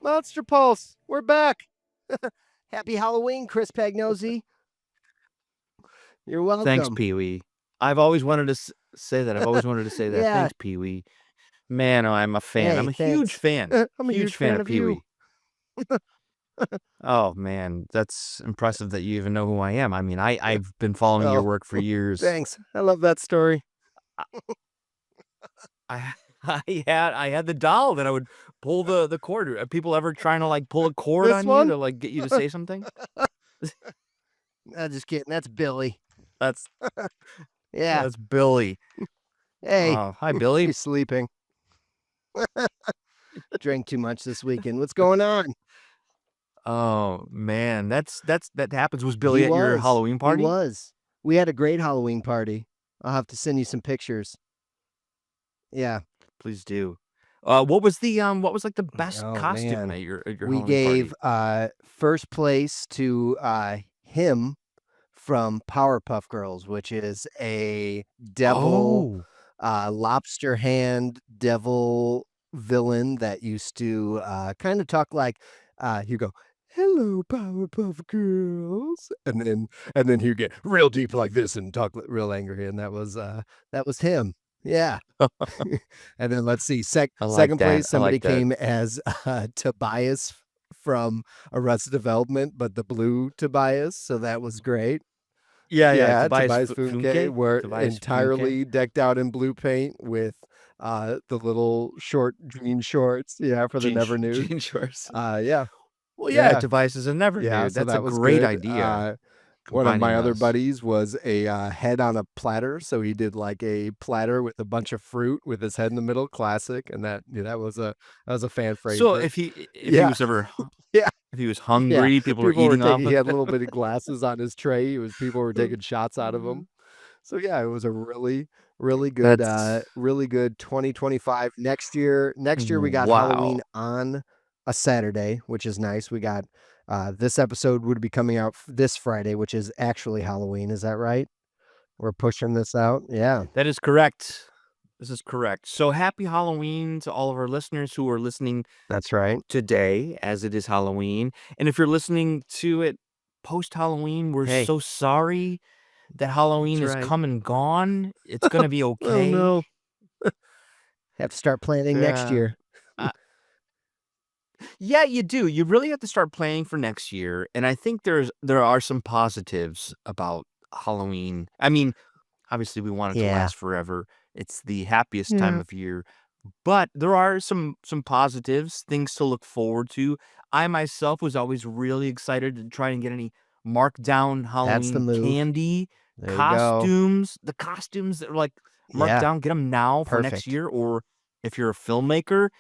Monster Pulse, we're back. Happy Halloween, Chris Pagnozzi. You're welcome. Thanks, Pee-wee. I've always wanted to say that. I've always wanted to say that. Yeah. Thanks, Pee-wee. Man, I'm a fan. Hey, I'm a thanks. huge fan. I'm a huge fan of Pee-wee. you. Oh, man, that's impressive that you even know who I am. I mean, I've been following your work for years. Thanks. I love that story. I had the doll that I would pull the cord. Are people ever trying to like pull a cord This on one? you to like get you to say something? Just kidding. That's Billy. That's Yeah. That's Billy. Hey. Hi, Billy. He's sleeping. Drank too much this weekend. What's going on? Oh man, that happens. Was Billy at your Halloween party? He was. We had a great Halloween party. I'll have to send you some pictures. Yeah. Please do. What was like the best costume at your We Halloween gave party? first place to him from Powerpuff Girls, which is a devil lobster hand devil villain that used to kind of talk like you go, "Hello, Powerpuff Girls," and then he'd get real deep like this and talk real angry, and that was him. Yeah. And then let's see, second place, somebody came as Tobias from Arrested Development, but the blue Tobias, so that was great. Yeah. Tobias Funke were entirely decked out in blue paint with the little short jean shorts. Yeah, for the Never Nude. Jean shorts. Yeah. Well, yeah, Tobias is a Never Nude. Yeah, so that's a was great good. idea. One of my other buddies was a head on a platter, so he did like a platter with a bunch of fruit with his head in the middle, classic, and that was a fan favorite. So if he was ever if he was hungry, people were eating off. He had little bitty glasses on his tray. People were taking shots out of him. So yeah, it was a really good 2025. Next year we got Halloween on a Saturday, which is nice. We got this episode would be coming out this Friday, which is actually Halloween. Is that right? We're pushing this out. Yeah. That is correct. This is correct. So happy Halloween to all of our listeners who are listening. That's right. Today, as it is Halloween. And if you're listening to it post-Halloween, we're so sorry that Halloween is come and gone. It's going to be okay. Oh, no. Have to start planning next year. Yeah, you do. You really have to start planning for next year. And I think there are some positives about Halloween. I mean, obviously we want it to last forever. It's the happiest time of year. But there are some positives, things to look forward to. I myself was always really excited to try and get any marked down Halloween candy, costumes. The costumes that are like marked down, get them now for next year. Or if you're a filmmaker,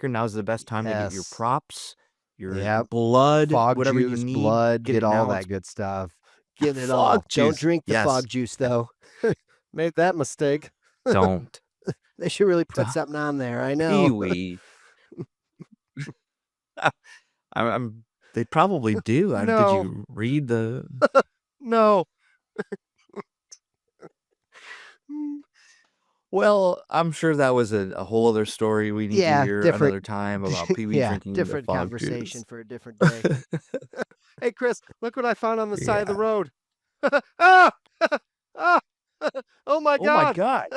now's the best time to get your props, your blood, fog whatever juice, you need. blood, get all that good stuff. Get it all. Don't drink the fog juice though. Made that mistake. Don't. They should really put something on there. I know. Pee-wee. They probably do. No. Did you read the? No. Well, I'm sure that was a whole other story we need to hear another time about Pee-wee drinking different the fog conversation juice. For a different day. Hey, Chris, look what I found on the side of the road. Oh my God. Oh my God.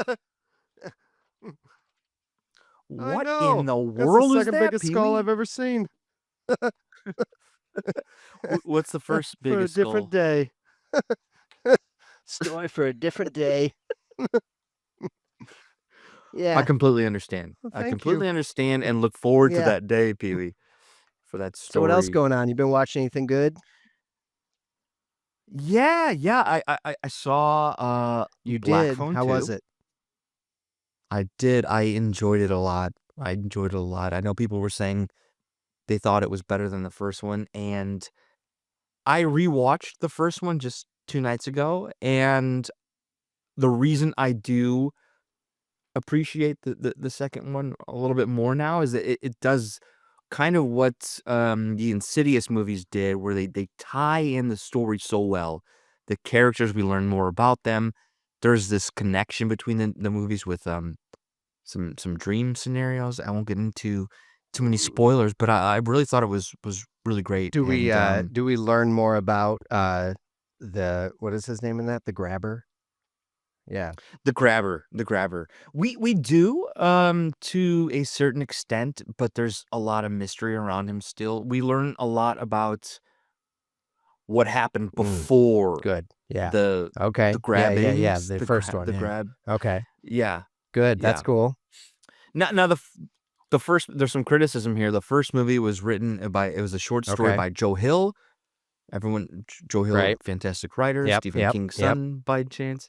What in the world is that? That's the second biggest skull Pee-wee? I've ever seen. What's the first biggest skull? For a different day. Story for a different day. I completely understand. Well, I completely understand and look forward to that day, Pee-wee, for that story. So what else going on? You been watching anything good? Yeah. I saw you Black did. Phone How 2. was it? I did. I enjoyed it a lot. I know people were saying they thought it was better than the first one, and I rewatched the first one just 2 nights ago, and the reason I do appreciate the second one a little bit more now is that it does kind of what the Insidious movies did, where they tie in the story so well. The characters, we learn more about them. There's this connection between the movies with some dream scenarios I won't get into too many spoilers, but I really thought it was really great. Do we And do we learn more about the what is his name in that? The grabber? Yeah. the grabber. We do to a certain extent, but there's a lot of mystery around him still. We learn a lot about what happened Mm, before good. Yeah. the Okay. Yeah. grabbings, The first one. the Yeah. grab. Okay. Yeah, Good. That's yeah. cool. Now the first, there's some criticism here. The first movie was written by, it was a short story Okay. by Joe Hill. Joe Hill, Right. fantastic writer, Yep. Stephen Yep. King's Yep. son by chance.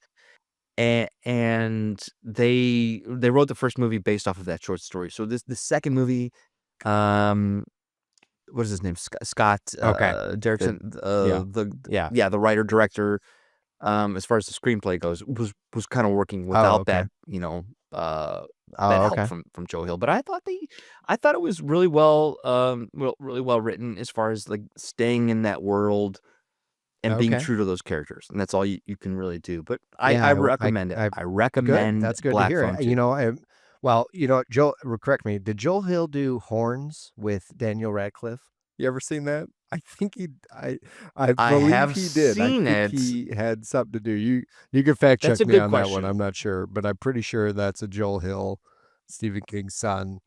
And they wrote the first movie based off of that short story. So the second movie, um, what is his name? Scott Okay. Derrickson, Yeah. the Yeah. yeah, the writer director. As far as the screenplay goes, was kind of working Oh, without okay. that, that Oh, help okay. from Joe Hill. But I thought it was really well, really well written as far as like staying in that world and being Okay. true to those characters, and that's all you can really do. But Yeah, I recommend it. I I good. recommend That's good to Black hear. Phone 2. Well, Joel, correct me. Did Joel Hill do Horns with Daniel Radcliffe? You ever seen that? I think I I believe have he did. I seen think it. he had something to do. You can fact That's check a me good on that one. I'm question. not sure, but I'm pretty sure that's a Joel Hill, Stephen King's son.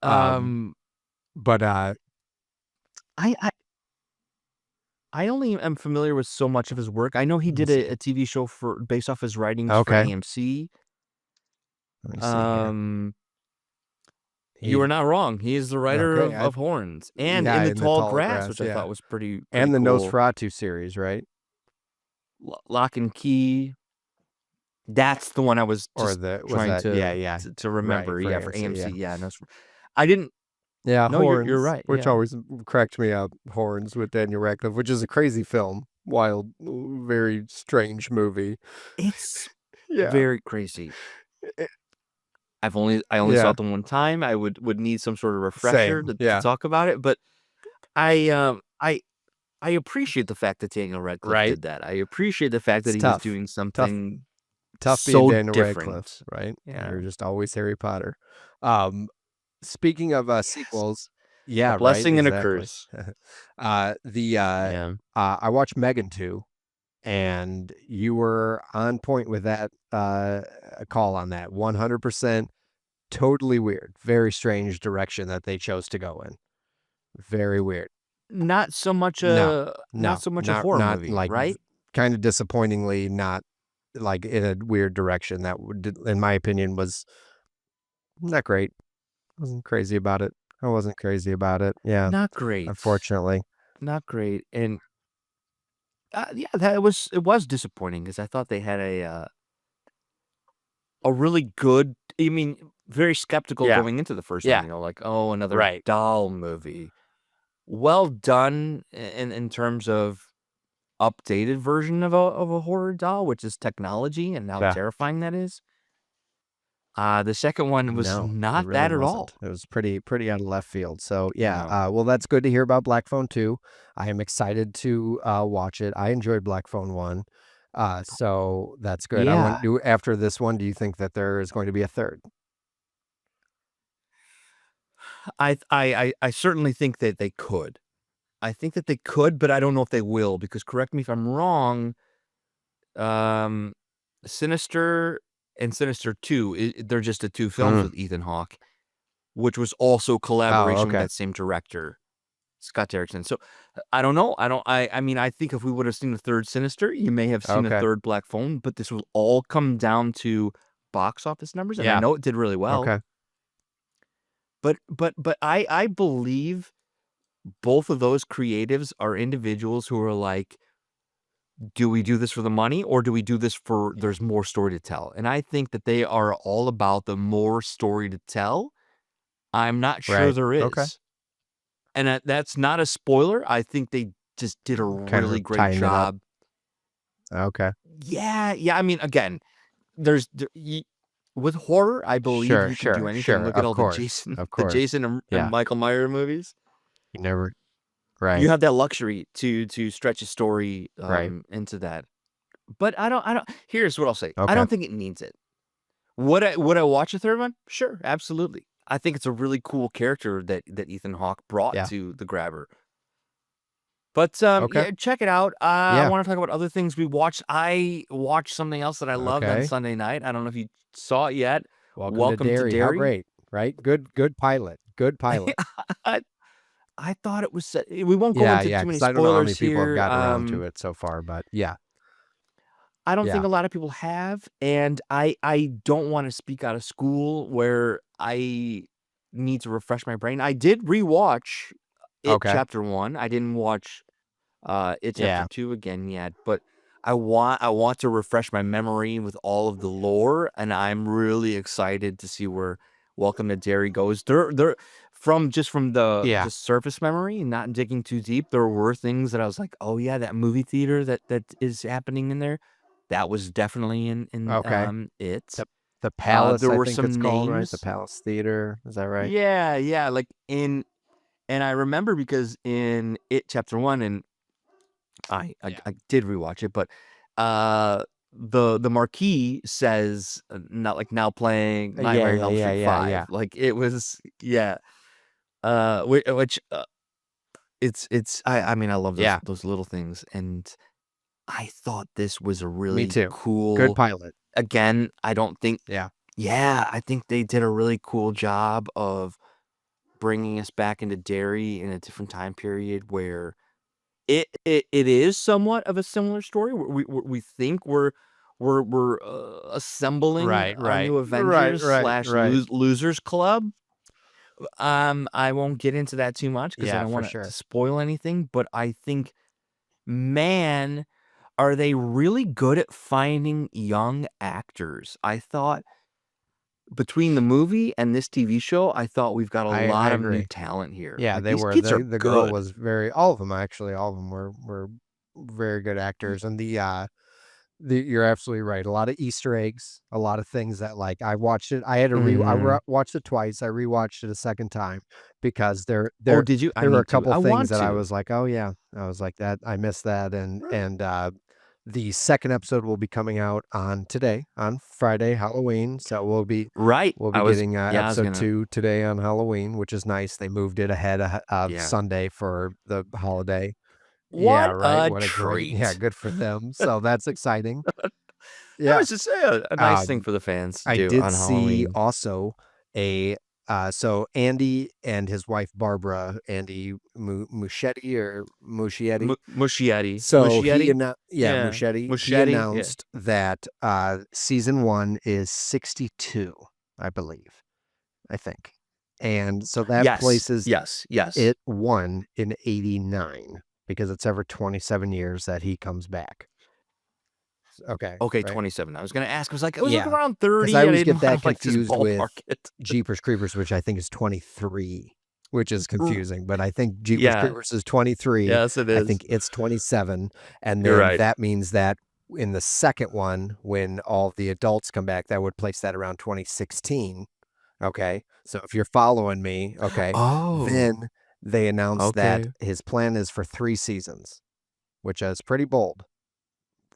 Um, Um, but I I I only am familiar with so much of his work. I know he let me did see. a TV show for based off his writings for Okay, AMC. let me see here. Um, you He are not wrong. He is the writer okay. of Horns and Yeah, In the in the Tall tall Grass, grass. which I Yeah, thought was pretty and the cool. Nosferatu series, right? Lock and Key. That's the one I was Or just the was trying that yeah. to Right, remember. for Yeah, for AMC, AMC. yeah. Yeah, I didn't. Yeah, No, you're Horns, right. which Yeah, always cracked me up. Horns with Daniel Radcliffe, which is a crazy film. Wild, very strange movie. it's Yeah. very crazy. Eh, I only saw yeah, it the one time. I would need some sort of refresher same. to Yeah. talk about it, but I um I I appreciate the fact that Daniel Radcliffe Right? did that. I appreciate the fact that It's he was tough. doing Tough something tough being so Daniel Radcliffe, different. right? Yeah. You're just always Harry Potter. Um, Speaking of Yes. sequels, A yeah, right, blessing and a exactly. curse. The Yeah. I watched Megan 2, and you were on point with that call on that. 100% totally weird. Very strange direction that they chose to go in. Very weird. Not so much No. a horror Not movie, like right? kind of disappointingly not like in a weird direction that would in my opinion was not great. Wasn't crazy about it. I wasn't crazy about it. Yeah, Not great. unfortunately. Not great. And yeah, that it was disappointing because I thought they had a really good, I mean, very skeptical Yeah. going into the first one, Yeah. like, oh, another Right. doll movie. Well done in terms of updated version of a horror doll, which is technology and how Yeah. terrifying that is. The second one was No, it not really that at all. wasn't. It was pretty out of left field. So yeah, No. well, that's good to hear about Black Phone 2. I am excited to watch it. I enjoyed Black Phone 1. So that's good. I Yeah. want do after this one, do you think that there is going to be a third? I certainly think that they could. I think that they could, but I don't know if they will because correct me if I'm wrong. Um, Sinister and Sinister 2, they're just the two films Mm. with Ethan Hawke, which was also Oh, collaboration with okay. that same director, Scott Derrickson. So I don't know. I mean, I think if we would have seen the third Sinister, you may have seen a Okay. third Black Phone, but this will all come down to box office numbers, and I Yeah. know it did really well. Okay. But I believe both of those creatives are individuals who are like, do we do this for the money or do we do this for there's more story to tell? And I think that they are all about the more story to tell. I'm not sure Right. there Okay. is. And that's not a spoiler. I think they just did a Kind really of great tying it up. job. Okay. Yeah, yeah. I mean, again, with horror, I believe Sure, you can do sure, anything. sure. Look at Of all course. Of the course. Jason and Yeah. Michael Myers movies. You never You right. have that luxury to stretch a story Right. into that. But I don't. Here's what I'll say. I Okay. don't think it needs it. Would I watch a third one? Sure, absolutely. I think it's a really cool character that Ethan Hawke brought Yeah. to The Grabber. But Okay. yeah, check it out. I Yeah. want to talk about other things we watched. I watched something else that I loved on Okay. Sunday night. I don't know if you saw it yet. Welcome to Welcome to Derry. How Derry. great, right? Good pilot. Good pilot. I, I thought it was. We won't go Yeah, into yeah, too many because I don't know how many spoilers people have here. gotten around to it so far, but yeah. I don't think Yeah. a lot of people have, and I don't want to speak out of school where I need to refresh my brain. I did rewatch it Okay. chapter 1. I didn't watch it chapter Yeah. 2 again yet, but I want to refresh my memory with all of the lore, and I'm really excited to see where Welcome to Derry goes. There from the Yeah. just surface memory, not digging too deep, there were things that I was like, "Oh yeah, that movie theater that is happening in there." That was definitely in Okay. it. The Palace, There I were think it's some called, right? The names. Palace Theater. Is that right? Yeah, like and I remember because in it chapter 1 and Yeah. I did rewatch it, but the marquee says not like now playing Yeah, Nightmare on yeah, Elm yeah, Street yeah, 5. yeah. Like it was which it's I mean I love Yeah. those little things, and I thought this was a Me really too. Good cool. pilot. Again, I don't think Yeah. yeah, I think they did a really cool job of bringing us back into Derry in a different time period where it is somewhat of a similar story. We think we're assembling Right, our right. new Right, Avengers right, slash right. losers club. I won't get into that too much because I Yeah, don't for want it to sure. spoil anything. But I think, man, are they really good at finding young actors? I thought between the movie and this TV show, I thought we've got a I lot of new agree. talent here. Yeah, Like they these were. kids are The girl good. was very all of them actually, all of them were very good actors. And the you're absolutely right. A lot of Easter eggs, a lot of things that like I watched it. I had to Mhm. watched it twice. I rewatched it a second time because Oh, did you? I there were a need to. couple I things want that I to. was like, "Oh yeah." I was like that I missed that and the second episode will be coming out on today, on Friday, Halloween. So Right. we'll be I was getting yeah, I was episode gonna 2 today on Halloween, which is nice. They moved it ahead of yeah. Sunday for the holiday. Yeah, What right. a What a great, yeah, treat. good for them. So that's exciting. That Yeah. was just a nice thing Um, for the fans to I do did on see Halloween. also so Andy and his wife Barbara, Andy Muschietti or Muschietti. Muschietti. So Muschietti? Yeah. Muschietti. He Muschietti? Yeah. announced that season 1 is 62, I believe. I think. And so that Yes. places Yes. Yes. it 1 in 89 because it's every 27 years that he comes back. Okay, Okay, right? 27. I was gonna ask. I was like, it was like Yeah, around because I 30. I always didn't get want that to like just confused with ballpark it. Jeepers Creepers, which I think is 23, which is R- confusing, but I think Jeepers Yeah. Creepers is 23. Yes, it I is. think it's 27, and You're then right. that means that in the second one, when all the adults come back, that would place that around 2016. Okay, so if you're following me, okay, Oh. then they announced that Okay. his plan is for 3 seasons, which is pretty bold,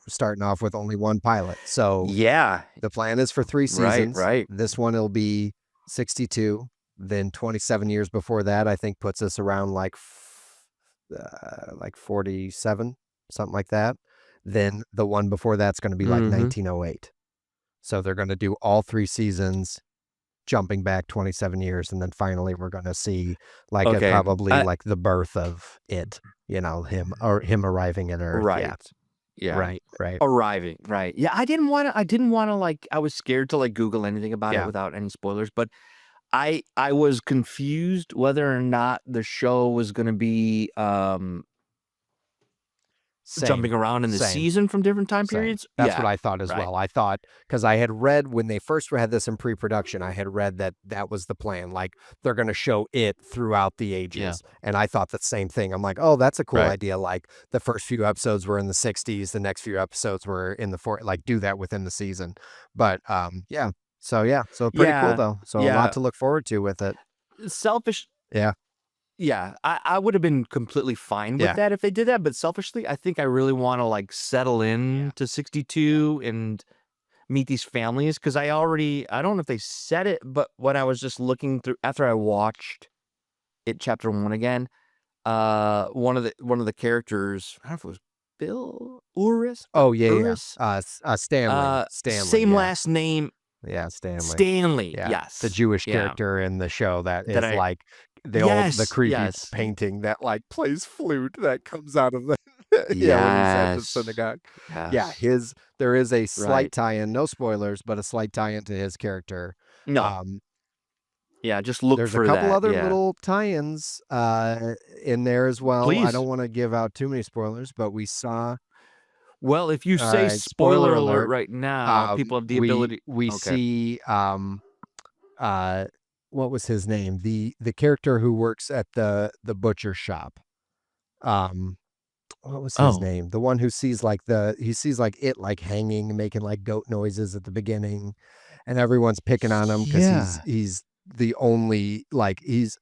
starting off with only 1 pilot. So Yeah. the plan is for 3 Right. seasons. Right. This one will be 62. Then 27 years before that, I think puts us around like 47, something like that. Then the one before that's going to be like Mm-hmm. 1908. So they're going to do all 3 seasons jumping back 27 years, and then finally we're going to see like Okay. probably like the birth of it, him arriving at Earth. Yeah. Right. Yeah. Right, right. Arriving, right. Yeah, I didn't wanna, like I was scared to, like, Google anything about it Yeah. without any spoilers, but I was confused whether or not the show was gonna be, jumping Same, around in the same. season from different time Same. periods. That's what Yeah, I thought as right. well. I thought because I had read when they first had this in pre-production, I had read that that was the plan. Like they're going to show it throughout the Yeah, ages, and I thought the same thing. I'm like, oh, that's a cool right. idea. Like the first few episodes were in the 60s, the next few episodes were in the like do that within the season. But yeah, so pretty cool Yeah, though. So a lot yeah. to look forward to with it. Selfish Yeah, yeah, I would have been completely fine with yeah, that if they did that, but selfishly, I think I really wanna, like, settle yeah. in to 62 and meet these families, because I don't know if they said it, but when I was just looking through after I watched it chapter 1 again, one of the characters, I don't know if it was Bill Uris or Oh, yeah. Uris, Stanley. Stanley, same yeah. last name, Yeah, Stanley. Stanley. Yeah. The Yes, Jewish yeah. character in the show that That is I like the yes, creepy yes, painting that like plays flute that comes out of the yeah, when he's at the yes, synagogue. Yeah, yes. there is a slight Right. tie-in, no spoilers, but a slight tie-in to his character. No. Um, Yeah, just look there's a for couple that. other Yeah. little tie-ins in there as well. I Please. don't want to give out too many spoilers, but we saw Well, if you all say right, spoiler spoiler alert alert. right now, people have the ability. We Okay. see uh what was his name? The character who works at the butcher shop. Um what was his Oh, name? The one who sees like he sees like it like hanging, making like goat noises at the beginning, and everyone's picking on him because yeah. he's the only like he's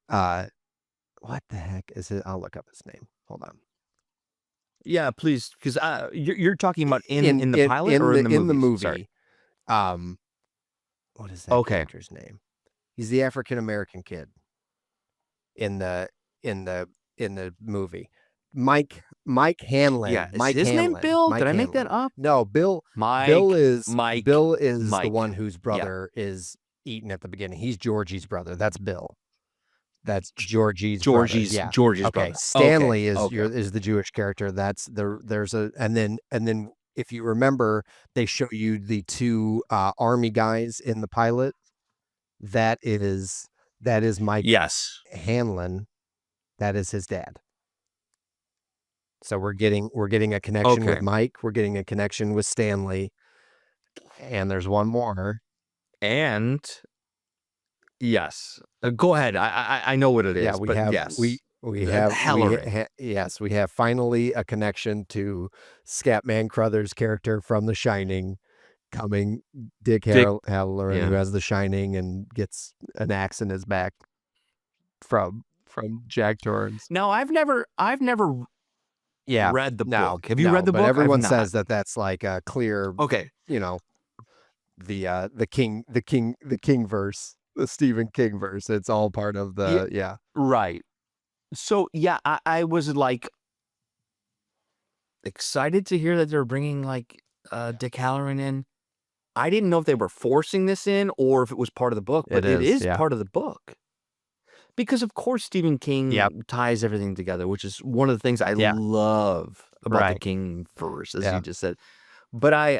uh what the heck is it? I'll look up his name. Hold on. Yeah, please, because you're talking about in the pilot or in the In the movies? Sorry. movie, um, what is that Okay. character's name? He's the African American kid in the in the in the movie. Mike Hanlon. Yeah, is his name Bill? Did Mike I make that Hanlon. up? No, Mike, Mike, Bill is the Mike. one whose Yeah, brother is eaten at the beginning. He's Georgie's brother. That's Bill. That's Georgie's brother. Yeah. Georgie's Okay. brother. Okay, Stanley okay. is the Jewish character. That's there's a and then if you remember, they show you the two army guys in the pilot. That is Mike Yes. Hanlon. That is his dad. So we're getting a connection with Okay. Mike. We're getting a connection with Stanley. And there's one more. And yes, go ahead. I know what it is, Yeah, we but have yes, we the have Halloran. yes, we have finally a connection to Scatman Crothers' character from The Shining coming, Dick Dick. Halloran, who Yeah. has The Shining and gets an axe in his back from Jack Torrance. No, I've never Yeah, read the no, book. Have you read the but book? I've everyone not. says that that's like a clear, Okay. you know, the King verse, the Stephen King verse. It's all part of Yeah. yeah. Right. So yeah, I was like excited to hear that they're bringing like Dick Halloran in. I didn't know if they were forcing this in or if it was part of the book, but it is Yeah. part of the book. Because of course Stephen King ties everything together, which is one of the things I love about the King verse, as you just said. But I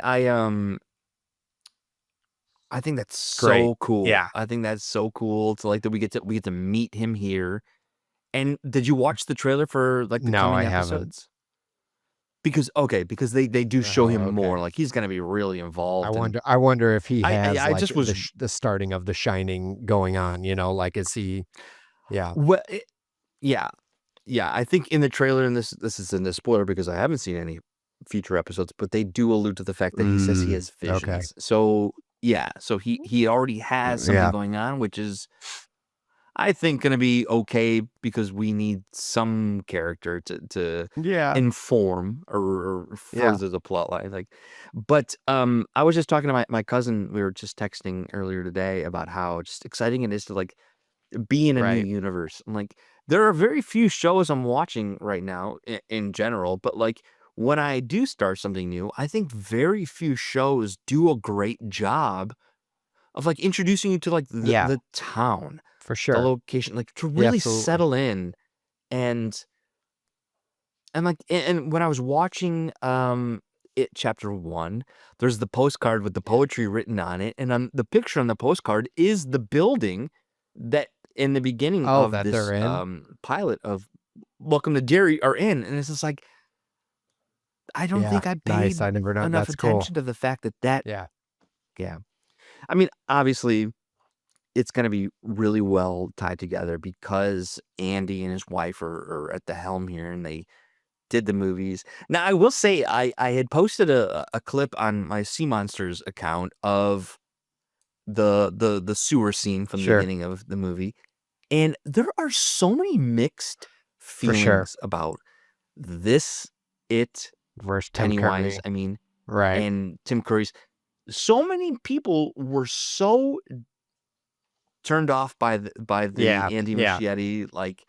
think that's so cool. Yeah. I think that's so cool to like that we get to meet him here. And did you watch the trailer for like the No, coming I haven't. episodes? Because they do show him okay. more. Like he's gonna be really involved. I wonder if he has I like just was the starting of The Shining going on, you know, like is he yeah. well, yeah, yeah. I think in the trailer, and this is in the spoiler because I haven't seen any future episodes, but they do allude to the fact that he says he has visions. Okay. So yeah, so he already has something going on, which is I think gonna be okay because we need some character to inform or further the plot line. Like, but I was just talking to my cousin. We were just texting earlier today about how just exciting it is to like be in a new universe. And like, there are very few shows I'm watching right now in general, but like when I do start something new, I think very few shows do a great job of like introducing you to like the town, For the sure. location, like to really absolutely. settle in. And like, and when I was watching it chapter 1, there's the postcard with the poetry written on it, and on the picture on the postcard is the building that in the beginning of that this they're in? pilot of Welcome to Derry are in, and it's just like I don't think I Nice. I paid never know. enough That's cool. attention to the fact that Yeah. yeah. I mean, obviously it's going to be really well tied together because Andy and his wife are at the helm here, and they did the movies. Now, I will say I had posted a clip on my Sea Monsters account of the sewer scene from the beginning of the movie, and there are so many mixed For sure. feelings about this, it, Versus Tim Pennywise, Curry. I mean, Right. and Tim Curry's. so many people were so turned off by the Yeah, Andy yeah, Muschietti, like,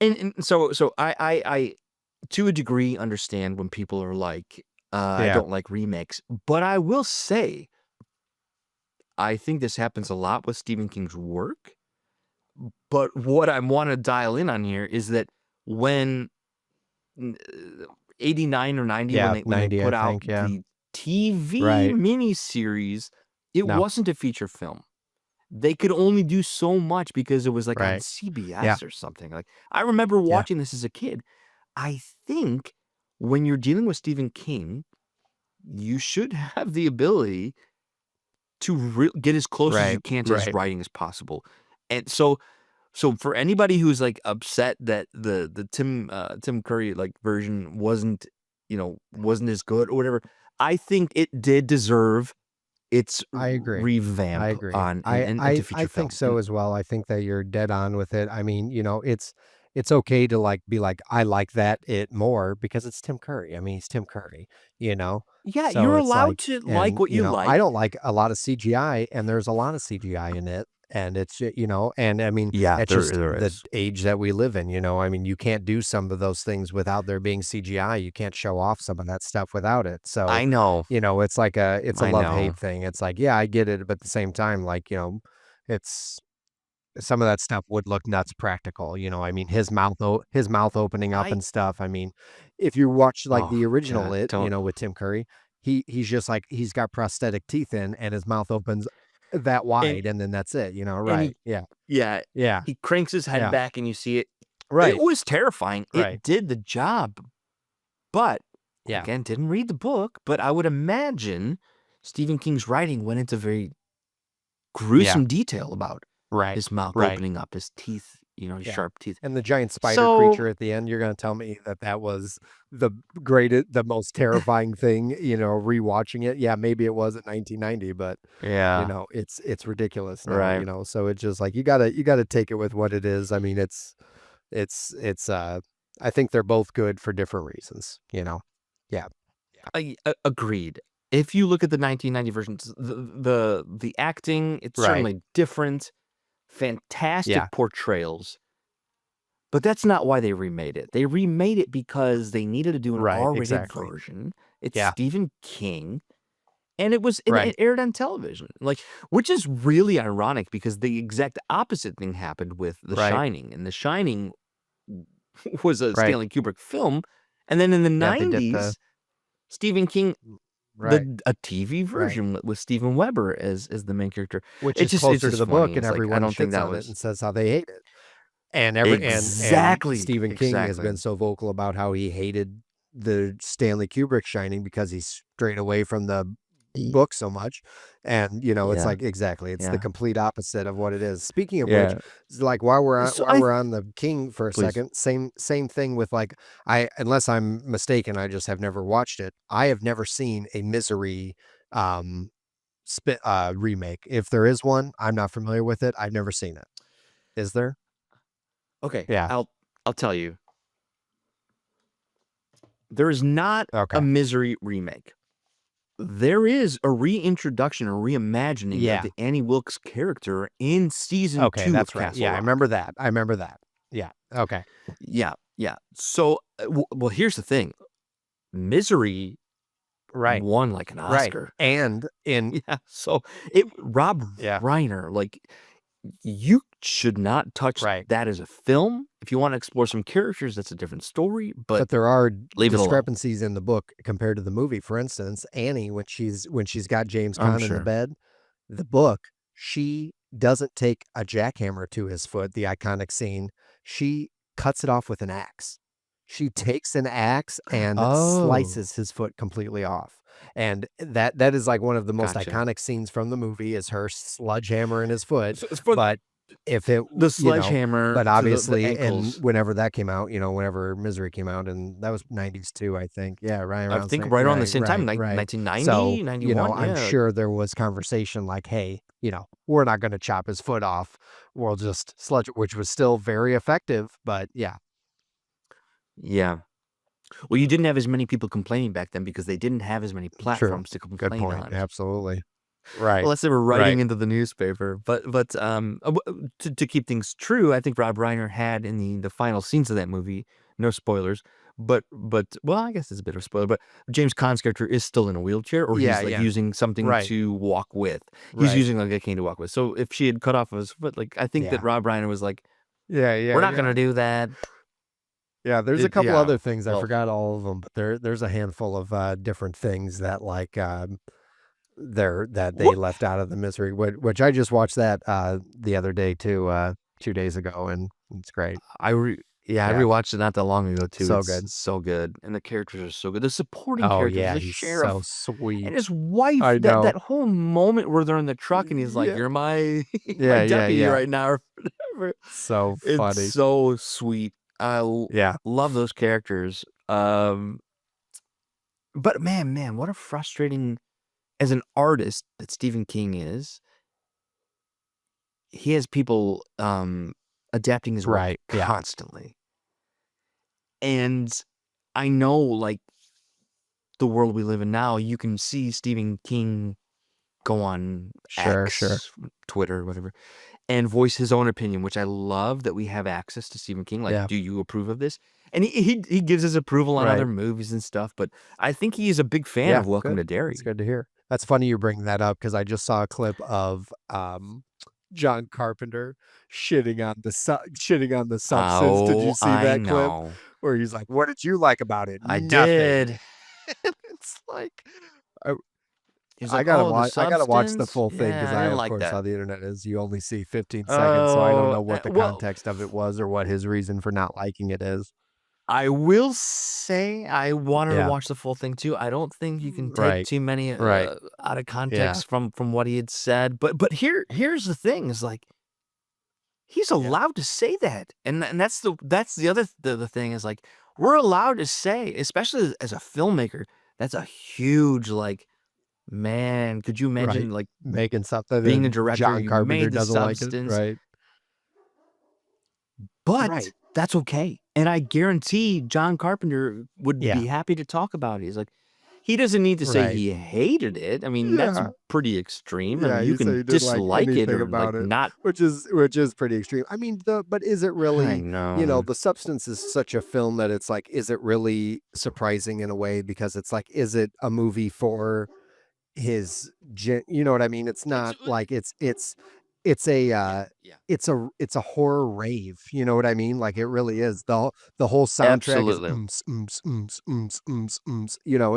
and so I to a degree understand when people are like, I yeah, don't like remakes, but I will say I think this happens a lot with Stephen King's work. But what I want to dial in on here is that when n- 89 or 90, yeah, when they 90, I put out think, yeah. the TV Right. miniseries, it No, wasn't a feature film. They could only do so much because it was, like, on right. Yeah, CBS or something. Like, I remember yeah, watching this as a kid. I think when you're dealing with Stephen King, you should have the ability to get as close as right, you can to his right. writing as possible. And so for anybody who's, like, upset that the Tim Curry, like, version wasn't, wasn't as good or whatever, I think it did deserve its I agree. I revamp agree. on I into I I feature think film, so and as well. I think that you're dead on with it. I mean, it's okay to like be like, I like that it more because it's Tim Curry. I mean, he's Tim Curry, you know? yeah, So you're it's allowed like, to like and what you I like. don't like a lot of CGI, and there's a lot of CGI in it. And it's and I mean, Yeah, it's just there the is. age that we live in, I mean, you can't do some of those things without there being CGI. You can't show off some of that stuff without it. So I know, it's like it's a I know. love-hate thing. It's like, yeah, I get it, but at the same time, like, it's some of that stuff would look nuts practical, I mean, his mouth opening up I and stuff. I mean, if you watch, like, oh the original god, It, don't with Tim Curry, he's just like he's got prosthetic teeth in, and his mouth opens that and wide, and then that's it, and right. he Yeah. yeah, Yeah. he cranks his head Yeah. back and you see it. It Right. was terrifying. Right. It did the job, but Yeah. again, didn't read the book, but I would imagine Stephen King's writing went into very Yeah. gruesome detail about Right. his mouth Right. opening up, his teeth, his Yeah, sharp teeth. and the giant spider So, creature at the end, you're gonna tell me that that was the the most terrifying thing, rewatching it? Yeah, maybe it was in 1990, but, yeah, it's ridiculous now, right. so it's just like you gotta take it with what it is. I mean, it's I think they're both good for different reasons, Yeah. Agreed. If you look at the 1990 versions, the acting, it's Right. certainly different, Yeah. fantastic portrayals, but that's not why they remade it. They remade it because they needed to do an Right, R-rated exactly. version. It's Yeah. Stephen King, and it Right. aired on television, like, which is really ironic because the exact opposite thing happened with The Right. Shining, and The Shining was a Right. Stanley Kubrick film, and then in the Yeah, they did the '90s, Stephen King right, a TV right. version with Steven Weber as the main character. Which is It's closer to just the funny. book, and It's like, I everyone don't think shits that on it was and says how they hate it. And exactly, Stephen King has exactly. been so vocal about how he hated the Stanley Kubrick Shining because he strayed away from the Y book so much, and, it's yeah, like exactly, it's the yeah, complete opposite of what it is. Speaking of which, yeah. it's like, while we're on So I the King for a please. second, same thing with, like, unless I'm mistaken, I just have never watched it. I have never seen a Misery, um, remake. If there is one, I'm not familiar with it. I've never seen it. Is there? Okay, Yeah. I'll tell you. There is not a Okay. Misery remake. There is a reintroduction or reimagining of Yeah. the Annie Wilkes character in season Okay, 2 of that's right. Castle Yeah, I Rock. remember that. I remember that. Yeah. Okay. Yeah, yeah. So, well, here's the thing. Misery Right. won, like, an Right. Oscar. And in Yeah, so it Rob yeah. Reiner, like, you should not touch Right. that as a film. If you wanna explore some characters, that's a different story, but But there are leave it alone. discrepancies in the book compared to the movie. For instance, Annie, when she's got James I'm Caan in the sure. bed, the book, she doesn't take a jackhammer to his foot, the iconic scene. She cuts it off with an axe. She takes an axe and Oh, slices his foot completely off. And that is like one of the most gotcha. iconic scenes from the movie is her sledgehammer in his foot. So it's for But if it, the sledgehammer but to the obviously, and ankles. whenever that came out, whenever Misery came out, and that was '90s too, I think. Yeah, right I around think same. right around the Right, same time, right, like right. So, 1990, 91, I'm yeah. sure there was conversation like, "Hey, we're not gonna chop his foot off. We'll just sledge it," which was still very effective, but yeah. Yeah. Well, you didn't have as many people complaining back then because they didn't have as many True. platforms to Good complain point. on. Absolutely. Right. Unless they were writing Right. into the newspaper. But to keep things true, I think Rob Reiner had in the final scenes of that movie, no spoilers, but well, I guess it's a bit of a spoiler, but James Caan's character is still in a wheelchair, or Yeah, he's like yeah. using something Right. to walk with. He's Right. using like a cane to walk with. So if she had cut off his foot, like I think that Yeah. Rob Reiner was like, Yeah, "We're yeah, not yeah. gonna do that." Yeah, there's a couple Yeah. other things, I Well, forgot all of them, but there's a handful of, different things that, like, that they what left out of the misery, which I just watched that, the other day too, 2 days ago, and it's great. I Yeah, rewatched it not that long ago too. so It's good. so good, and the characters are so good. The supporting Oh, characters, yeah, the he's so sheriff and sweet. his wife. I That know. whole moment where they're in the truck and he's like, Yeah. "You're my my Yeah, yeah, deputy yeah. right now," or whatever. So It's funny. so sweet. Yeah. Love those characters. But man, what a frustrating as an artist that Stephen King is. He has people adapting his work Right, yeah. constantly. And I know, like, the world we live in now, you can see Stephen King go on Sure, sure. X, Twitter, whatever, and voice his own opinion, which I love that we have access to Stephen King. Like, Yeah. do you approve of this? And he gives his approval on other Right. movies and stuff, but I think he is a big fan Yeah, of Welcome good. to That's Derry. good to hear. That's funny you bring that up because I just saw a clip of, John Carpenter shitting on The Substance. Did you Oh, see I that clip? know. Where he's like, "What did you like about it?" I "Nothing." did. It's like, I He's like, "Oh, the I gotta watch the substance? full thing because Yeah, I I, didn't of like course, that." how the internet is, you only see 15 seconds, so I don't Oh, know what the well, context of it was or what his reason for not liking it is. I will say I wanted to Yeah. watch the full thing too. I don't think you can take Right. too many Right. out of Yeah. context from what he had said. But here's the thing: is like he's Yeah. allowed to say that, and that's the other the thing is like we're allowed to say, especially as a filmmaker. That's a huge like man. Could you Right. imagine like Making something being a and director? John You Carpenter made The doesn't like it. Substance. Right. But Right. that's okay, and I guarantee John Carpenter would Yeah. be happy to talk about it. He's like he doesn't need to say Right. he hated it. I mean, that's Yeah. pretty extreme. I Yeah, mean, you you say can you didn't like dislike it anything or, like, about it, not which is pretty extreme. I mean, but is it I really, know. The Substance is such a film that it's like, is it really surprising in a way? Because it's like, is it a movie for you know what I mean? It's It's not like it's a yeah, yeah. it's a horror rave, you know what I mean? Like it really is. The whole soundtrack is Absolutely.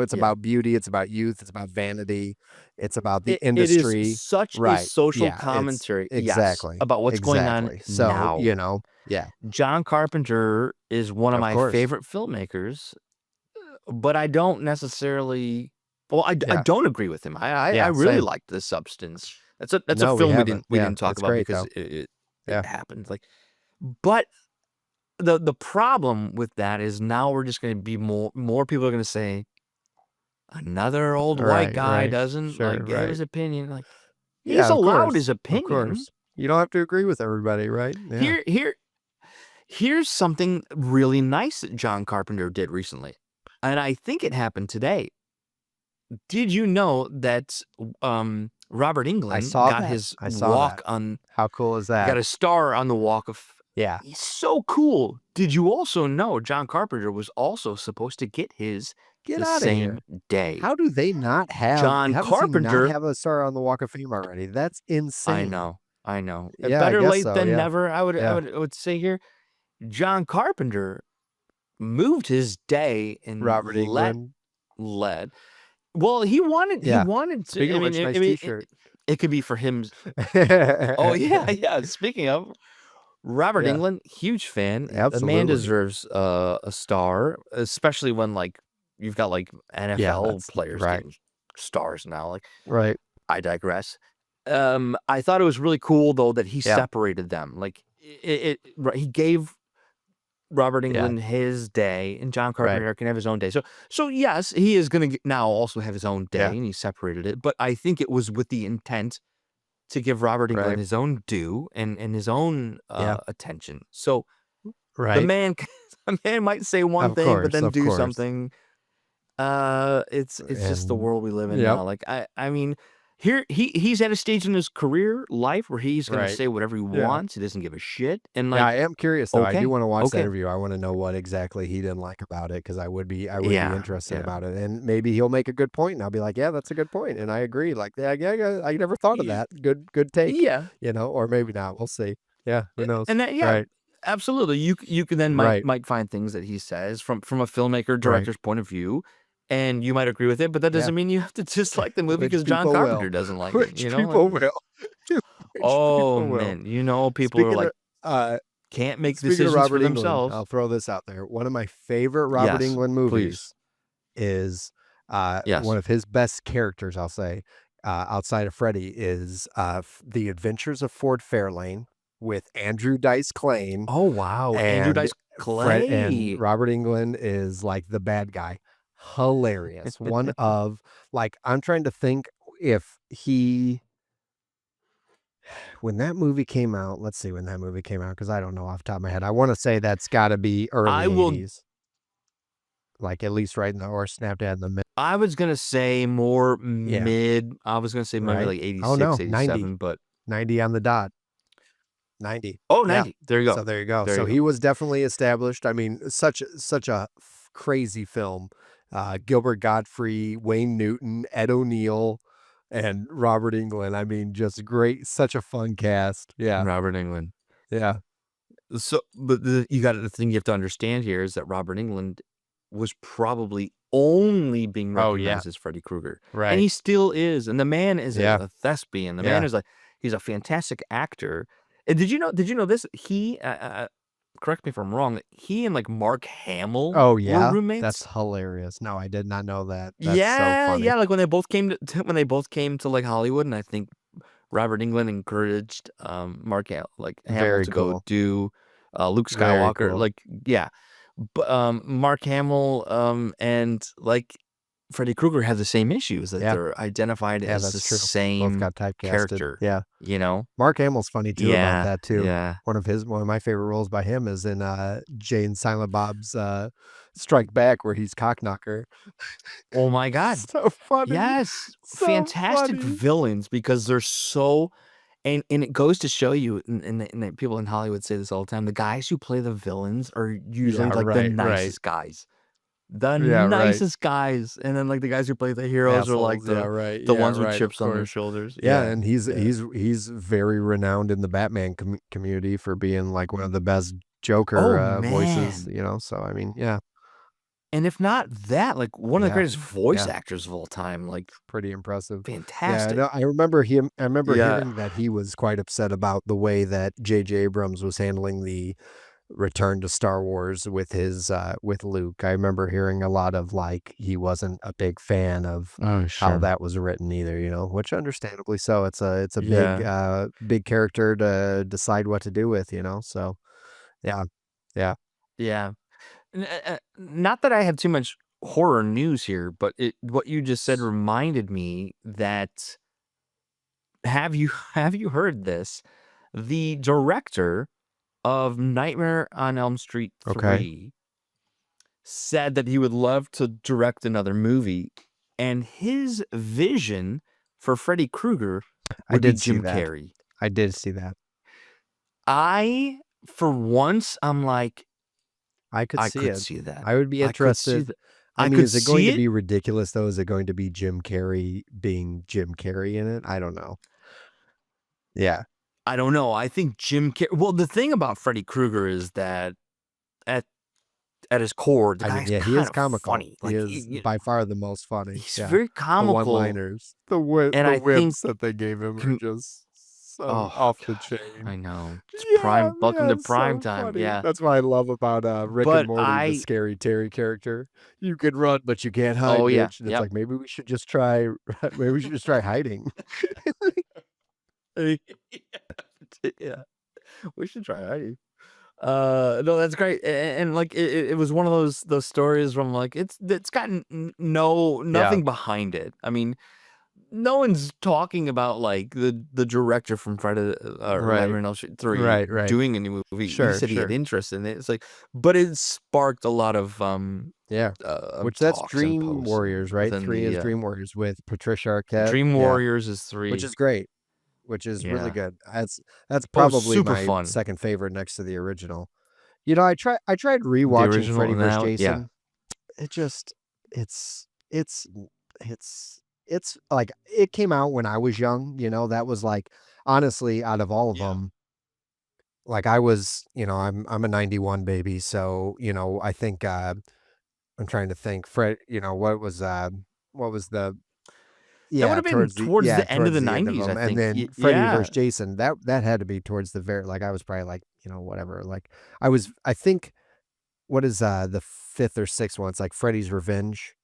it's Yeah. about beauty, it's about youth, it's about vanity, it's about the It is industry. such a Right. social Yeah, it's commentary, yes, exactly. about what's going on Exactly. So, now. yeah, John Carpenter is one of of my course. favorite filmmakers, but I don't necessarily well, I Yeah. don't agree with him. I Yeah, really same. liked The Substance. That's a No, we film haven't. we Yeah, didn't talk it's about great because though. it Yeah. happened, like but the problem with that is now we're just gonna be more people are gonna say, "Another old white Right, guy right. doesn't, Sure, like, give right. his opinion," like, he's Yeah, of allowed his course. Of opinion. course. You don't have to agree with everybody, right? Yeah. Here here here's something really nice that John Carpenter did recently, and I think it happened today. Did you know that, Robert I Englund saw got that. his I saw walk that. on How cool is got that? a star on the walk of Yeah. it's so cool. Did you also know John Carpenter was also supposed to get his Get the out of same here. day? How does he not have a star on the Walk of Fame already? That's insane. I know. Yeah, I Better guess late so. than Yeah. never, Yeah. I would say here. John Carpenter moved his day and Robert England. led. Well, he Yeah. wanted to Speaking I of mean, which, nice t-shirt. it could be for him. Oh, yeah, yeah. Speaking of Robert Yeah. Englund, huge fan. The man Absolutely. deserves a star, especially when like you've got like Yeah, NFL that's players right. getting stars now. Like Right. I digress. I thought it was really cool though that he Yeah. separated them. Like he gave Robert Yeah. Englund his day, and John Right. Carpenter can have his own day. So yes, he is going to now also have his own day, Yeah. and he separated it. But I think it was with the intent to give Robert Englund Right. his own due and his own Yeah. attention. So the Right. man, A man might say one Of thing, but course, then of do course. something. It's just the And world we live in yep, now. Like I mean, here he's at a stage in his career life where he's gonna right. say whatever he Yeah. wants. He doesn't give a shit. And Yeah, like, I am curious though. I do okay, wanna watch that okay, interview. I wanna know what exactly he didn't like about it because I would be yeah, interested yeah, about it, and maybe he'll make a good point, and I'll be like, "Yeah, that's a good point," and I agree, like, "Yeah, yeah, yeah, I never thought of Y- that. Good take," yeah. or maybe not. We'll see. Yeah, who knows? And that, yeah, Right, absolutely. You can then right, might find things that he says from a filmicator right. director's point of view, and you might agree with it, but that Yeah, doesn't mean you have to dislike the movie which because John people will. Carpenter doesn't like it. Which You know, like, people will. Which oh people will. man, you know, people are Speaking like of, uh can't make speaking of decisions for Robert Englund, themselves. I'll throw this out there. One of my favorite Robert Yes, Englund please. movies is one Yes. of his best characters, I'll say, outside of Freddy, is The Adventures of Ford Fairlane with Andrew Dice Clay, Oh wow, Andrew and Dice Fred and Clay. Robert Englund is like the bad guy. Hilarious. One of like I'm trying to think if he when that movie came out, let's see when that movie came out because I don't know off the top of my head. I want to say that's got to be I early will. 80s, like at least right in the or snap dad in the mid. I was gonna say more Yeah, mid. I was gonna say maybe right. like Oh no, 86, 90, 87, but 90 on the dot. 90. oh, Yeah. 90. There you So go. there you go. There So you he go. was definitely established. I mean, such a crazy film. Gilbert Godfrey, Wayne Newton, Ed O'Neill, and Robert Englund. I mean, just great. Such a fun cast. Yeah. Robert Englund. Yeah. So, but the thing you have to understand here is that Robert Englund was probably only being Oh yeah. recognized as Freddy Krueger, and Right. he still is. And the man is Yeah. a thespian. The man Yeah. is he's a fantastic actor. And did you know this? He correct me if I'm wrong. He and like Mark Hamill Oh were yeah. That's roommates. hilarious. No, I did not know that. That's so Yeah, funny. yeah. Like when they both came when they both came to like Hollywood, and I think Robert Englund encouraged Mark Hamill Very to go cool. do Luke Very Skywalker. cool. Like yeah, but Mark Hamill and like Freddy Krueger have the same issues that Yeah. they're identified Yeah, as the that's true. Both same got typecasted. character. Yeah. You know? Mark Hamill's funny too about Yeah, that too. yeah. One of my favorite roles by him is in Jay and Silent Bob's Strike Back where he's Cockknocker. Oh my God. So funny. Yes, So fantastic funny. villains because they're so and it goes to show you, and the people in Hollywood say this all the time, the guys who play the villains are usually, Yeah, like, the right, right. nicest guys. The Yeah, right. nicest guys, and then, like, the guys who play the heroes are, like, Assholes. Yeah, right. the Yeah, ones with right, of chips on their course. shoulders. Yeah, Yeah, and yeah, he's very renowned in the Batman community for being like one of the best Joker oh, voices, man, so I mean, yeah. and if not that, like, one of the Yeah. greatest voice Yeah. actors of all time, like, Pretty impressive. Yeah, fantastic. no, I remember Yeah. hearing that he was quite upset about the way that J.J. Abrams was handling the return to Star Wars with Luke. I remember hearing a lot of, like, he wasn't a big fan of Oh, how sure. that was written either, which understandably so. It's a Yeah, big character to decide what to do with, so, yeah. Yeah. yeah. Not that I have too much horror news here, but what you just said reminded me that have you heard this? The director of Nightmare on Elm Street Okay. 3 said that he would love to direct another movie, and his vision for Freddy Krueger I would be did see Jim that. Carrey. I did see that. I, for once, I'm like, I could I see could it. see that. I would be I could see interested. that. I I mean, could is it going see to it. be ridiculous, though? Is it going to be Jim Carrey being Jim Carrey in it? I don't know. Yeah. I don't know. I think Jim Carrey. Well, the thing about Freddy Krueger is that at at his core, the I mean, guy's yeah, he kind is of comical. funny. He Like is by far the most funny. he's Yeah. very The comical, one-liners, and the I think whips that they gave him are com- just so oh off the god, I chain. know it's Yeah, prime. Welcome yeah, to it's prime so time. funny. Yeah, That's what I love about Rick and but Morty, the I. scary Terry character. You can run, but you can't Oh hide, yeah, bitch. And it's yep. like maybe we should just try maybe we should just try hiding. Yeah, we should try hiding. No, that's great, and like it was one of those stories from like it's got no Yeah. nothing behind it. I mean, no one's talking about like the director from Friday or Right. Nightmare on Elm Street 3 Right. doing a new movie. He Sure, said he had sure. interest in it. It's like, but it sparked a lot of Yeah. Which that's talks and Dream posts Warriors, right? within 3 is the Dream Warriors with Patricia Arquette. Dream Yeah. Warriors is Which 3. is great. Which is really Yeah. good. That's Oh, it's probably super my fun. second favorite next to the original. You know, I tried The rewatching original Freddy vs. now, yeah. Jason. It just it's it's it's it's like it came out when I was young, you know, that was like honestly out of all of Yeah. them, like I was, you know, I'm a 91 baby, so, you know, I think I'm trying to think Fred, you know, what was the That would have been towards the end of towards the the end of 90s, I them, and think. then Freddy Yeah. vs. Jason, that had to be towards the very like, I was probably like, you know, whatever, like, I think what is, the 5th or 6th one? It's like Freddy's Revenge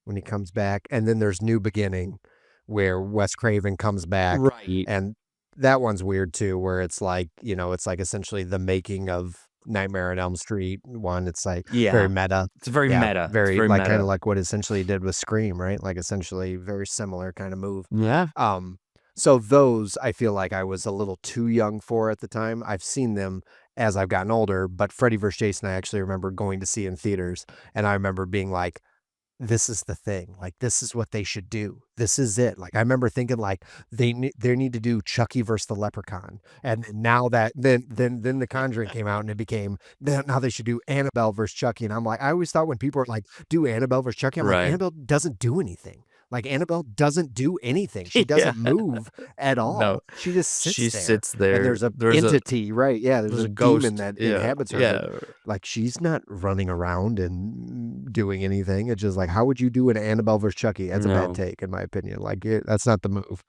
when he comes back, and then there's New Beginning, where Wes Craven comes back, Right. and that one's weird too, where it's like, you know, it's like essentially the making of Nightmare on Elm Street one, it's like very Yeah. meta. It's very Yeah, meta. It's very very like, kinda meta. like what essentially he did with Scream, right? Like, essentially very similar kinda move. Yeah. Um, so those I feel like I was a little too young for at the time. I've seen them as I've gotten older, but Freddy vs. Jason, I actually remember going to see in theaters, and I remember being like, "This is the thing, like, this is what they should do. This is it." Like, I remember thinking, like, they need to do Chucky versus the Leprechaun, and then now that then The Conjuring came out, and it became, now they should do Annabelle versus Chucky, and I'm like, I always thought when people were like, "Do Annabelle versus Chucky," I'm like, Right. "Annabelle doesn't do anything." Like, Annabelle doesn't do anything. She Yeah. doesn't move at No. all. She just She sits there, sits and there. there's a entity, right, yeah, there's There's a a demon ghost. that Yeah. inhabits her, but, Yeah. like, she's not running around and doing anything. It's just like, how would you do an Annabelle versus Chucky? That's a bad No. take, in my opinion. Like, that's not the move.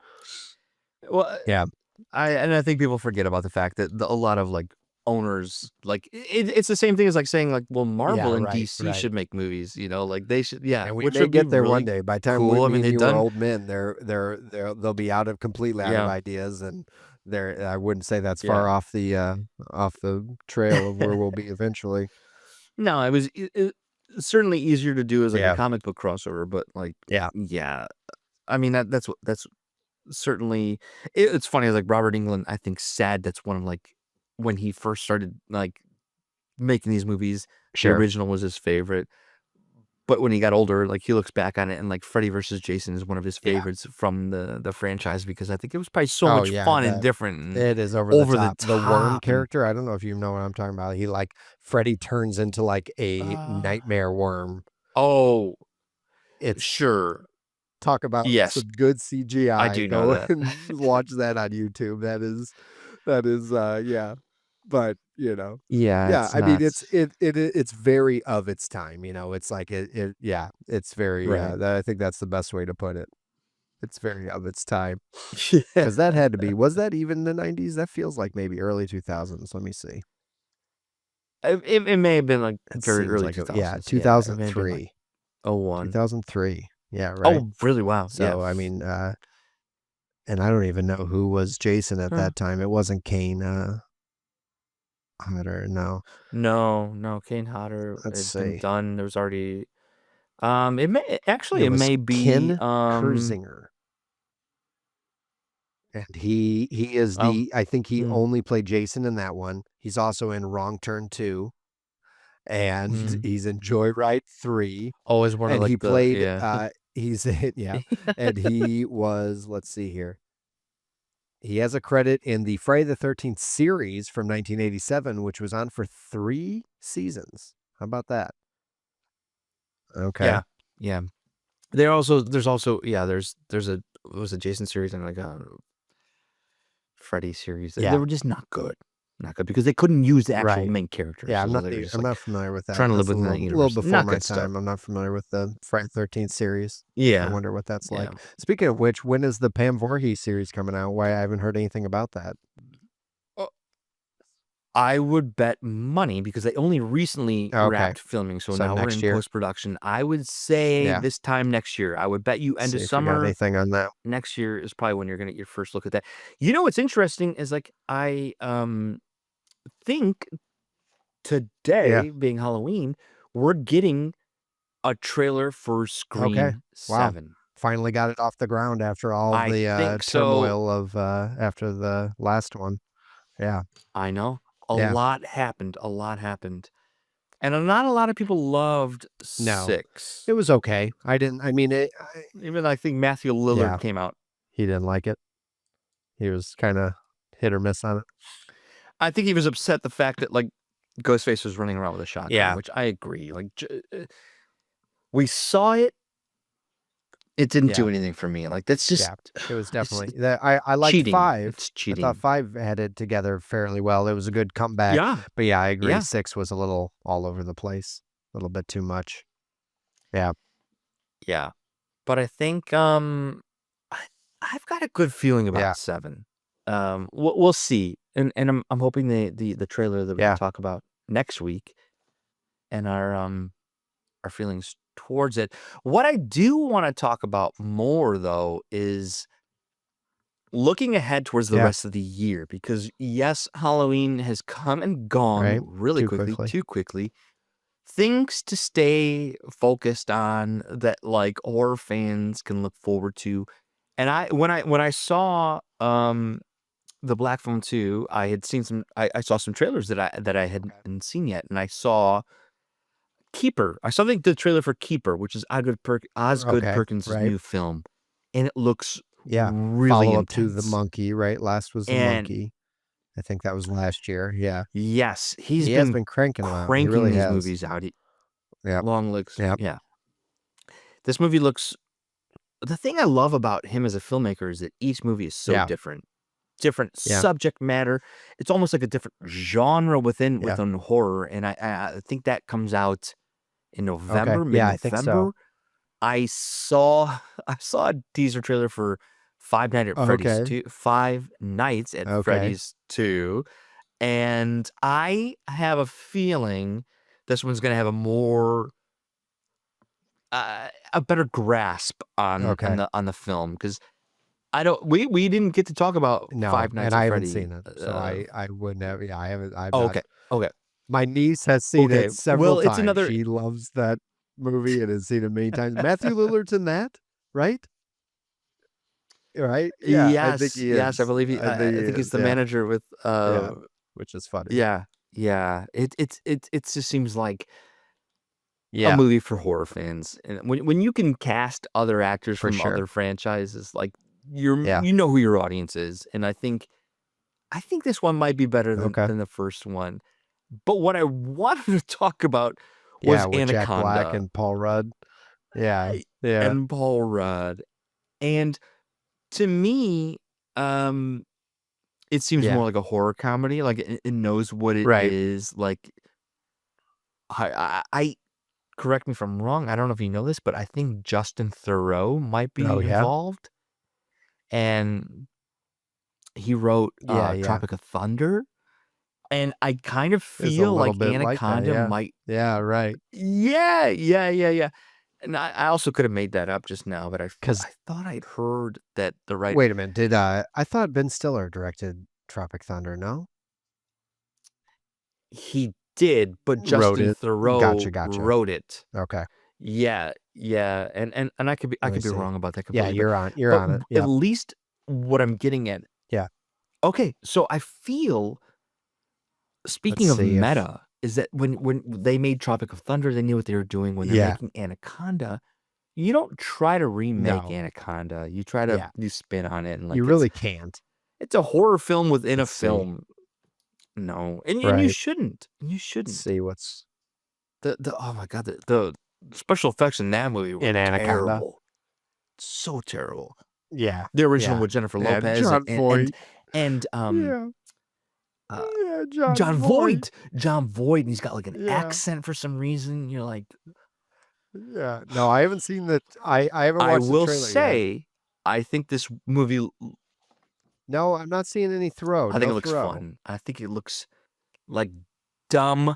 Well, Yeah. I think people forget about the fact that a lot of like owners like it's the same thing as like saying like, well, Yeah, Marvel and right, DC right. should make movies, you know, like they should, yeah, And we which may would be get there one really day. By the time cool. I me mean, and they've you are done, old men, they'll be completely out of yeah, ideas, and I wouldn't say that's yeah. far off the trail of where we'll be eventually. No, it certainly easier to do as like a Yeah. comic book crossover, but like, Yeah. yeah, I mean that's certainly it's funny like Robert Englund. I think sad that's one of like when he first started like making these movies, the Sure. original was his favorite. But when he got older, like, he looks back on it and, like, Freddy vs. Jason is one of his Yeah. favorites from the franchise because I think it was probably so Oh, much yeah, fun and different and it is over the over the top. The worm top and character, I don't know if you know what I'm talking about. He, like, Freddy turns into, like, a uh, nightmare worm. oh, It's sure. talk about Yes, some good I CGI. do know Go that. and watch that on YouTube. Yeah. But, you know, Yeah, yeah, it's I mean, not it's very of its time, you know? It's like yeah, it's very, right. I think that's the best way to put it. It's very of its time. Yeah. 'Cause that had to be, was that even the '90s? That feels like maybe early 2000s. Let me see. It may have been, like, It very seems early like yeah, 2000s, yeah, it may have been, like, 2003. '01. 2003. Yeah, right? Oh, really? Wow, yeah. So, I mean, and I don't even know who was Jason at Huh. that time. It wasn't Kane, Hodder, no. No, no, Kane Hodder Let's had been see. done, there was already It it was may be, Ken Kersinger, and he is oh, I think he mm, only played Jason in that one. He's also in Wrong Turn 2, and mm. he's in Joyride 3, Always one of, and like, he the played, yeah. he's in yeah, and he was, let's see here. He has a credit in the Friday the 13th series from 1987, which was on for 3 seasons. How about that? Okay. Yeah, yeah. There's also yeah, there's a what was a Jason series and, like, a Freddy series. They Yeah. were just not good. Not good because they couldn't use the actual Right. main characters, Yeah, so they were just, I'm like, not familiar with that. trying to live That's a within that little universe. before Not my good stuff. time. I'm not familiar with the Friday the 13th series. I Yeah, wonder what that's yeah. like. Speaking of which, when is the Pam Voorhees series coming out? Why I haven't heard anything about that. I would bet money because they only recently Okay. wrapped filming, so So now we're next in year? post-production. I would say Yeah. this time next year. I would bet you end See of if you got summer anything on that. next year is probably when you're gonna get your first look at that. You know what's interesting is, like, I, think Yeah. today, being Halloween, we're getting a trailer for Okay. Scream Wow. 7. finally got it off the ground after all I the think so. turmoil of after the last one. Yeah. I know. A Yeah. lot happened. A lot happened. And not a lot of people loved No. 6. It was okay. I mean, Even I think Matthew Lillard Yeah. came out. he didn't like it. He was kind of hit or miss on it. I think he was upset the fact that, like, Ghostface was running around with a shotgun, Yeah. which I agree. Like, we saw it. It didn't do Yeah. anything for me. Like, that's just Yeah. It was definitely that. I liked cheating. 5. It's cheating. I thought 5 headed together fairly well. It was a good comeback. Yeah. But yeah, I agree. Yeah. 6 was a little all over the place. A little bit too much. Yeah. Yeah. But I think I've got a good feeling about Yeah. 7. We'll see. And I'm hoping the trailer that we Yeah. can talk about next week and our feelings towards it. What I do want to talk about more, though, is looking ahead towards the Yeah. rest of the year, because yes, Halloween has come and gone Right. really Too quickly, quickly. too quickly. Things to stay focused on that, like, horror fans can look forward to. And when I saw the Black Phone 2, I had seen I saw some trailers that I hadn't seen yet, and I saw Keeper. I saw the trailer for Keeper, which is Osgood Okay. Perkins' Right. new film, and it looks Yeah. really Follow up intense. to The Monkey, right? Last was The And Monkey. I think that was last year. Yeah. yes, He has been cranking them out. He cranking really these has. movies out. Yeah. Long legs. Yep. Yeah. This movie looks. The thing I love about him as a filmmaker is that each movie is so Yeah. different Yeah. subject matter. It's almost like a different genre within Yeah. horror, and I think that comes out in November, Okay. Yeah, I mid-November. think so. I saw a teaser trailer for Five Nights at Freddy's Okay. 2, Five Nights at Okay. Freddy's 2, and I have a feeling this one's gonna have a more a better grasp on Okay. the film, because we didn't get to talk about No, Five Nights and at I haven't Freddy. seen it, so I wouldn't have. Yeah, I haven't. I've Oh, not. okay. Okay. My niece has seen Okay. it several Well, it's times. another. She loves that movie and has seen it many times. Matthew Lillard's in that, right? Right? Yeah, I think Yes. he Yes. I is. believe I think he I think he's is. the Yeah. manager with. Yeah. Which is funny. Yeah. Yeah. It just seems like a Yeah, movie for horror fans, and when you can cast other actors for from sure. other franchises, like Yeah. you know who your audience is, and I think this one might be better Okay. than the first one. But what I wanted to talk about was Yeah, with Jack Black Anaconda and Paul Rudd. Yeah. Yeah. and Paul Rudd, and to me, it seems Yeah. more like a horror comedy. Like it knows what it Right. is. Like I correct me if I'm wrong. I don't know if you know this, but I think Justin Theroux might be Oh, yeah? involved, and he wrote Yeah. Tropic of Thunder. And I kind of It's a feel little like bit like that. Anaconda Yeah. might. Yeah. Right. Yeah. And I also could have made that up just now, but I 'Cause thought I'd heard that the right. wait a minute. Did I thought Ben Stiller directed Tropic Thunder? No. He did, but Wrote Justin it. Theroux Gotcha. wrote it. Okay. Yeah, and I could be Let me see. wrong about that Yeah, completely. you're on it. At Yeah. least what I'm getting at. Yeah. Okay, so I feel, speaking Let's of see if meta, is that when they made Tropic of Thunder, they knew what they were doing. When they're Yeah. making Anaconda, you don't try to remake No. Anaconda. You try to Yeah. you spin on it, and like You really can't. it's a horror film within a Let's see. film. No, and you Right. shouldn't. You Let's shouldn't. see what's The oh my god, the special effects in that movie were in Anaconda. terrible. So terrible. Yeah. The original Yeah. with Jennifer Yeah, Lopez John and Voight. and Yeah. uh, Yeah, John Voight. John Voight, and he's got like an Yeah. accent for some reason. You're like, Yeah. No, I haven't seen that. I haven't I watched the will trailer yet. say, I think this movie. No, I'm not seeing any Thoreau. I think No it looks Thoreau. fun. I think it looks like dumb.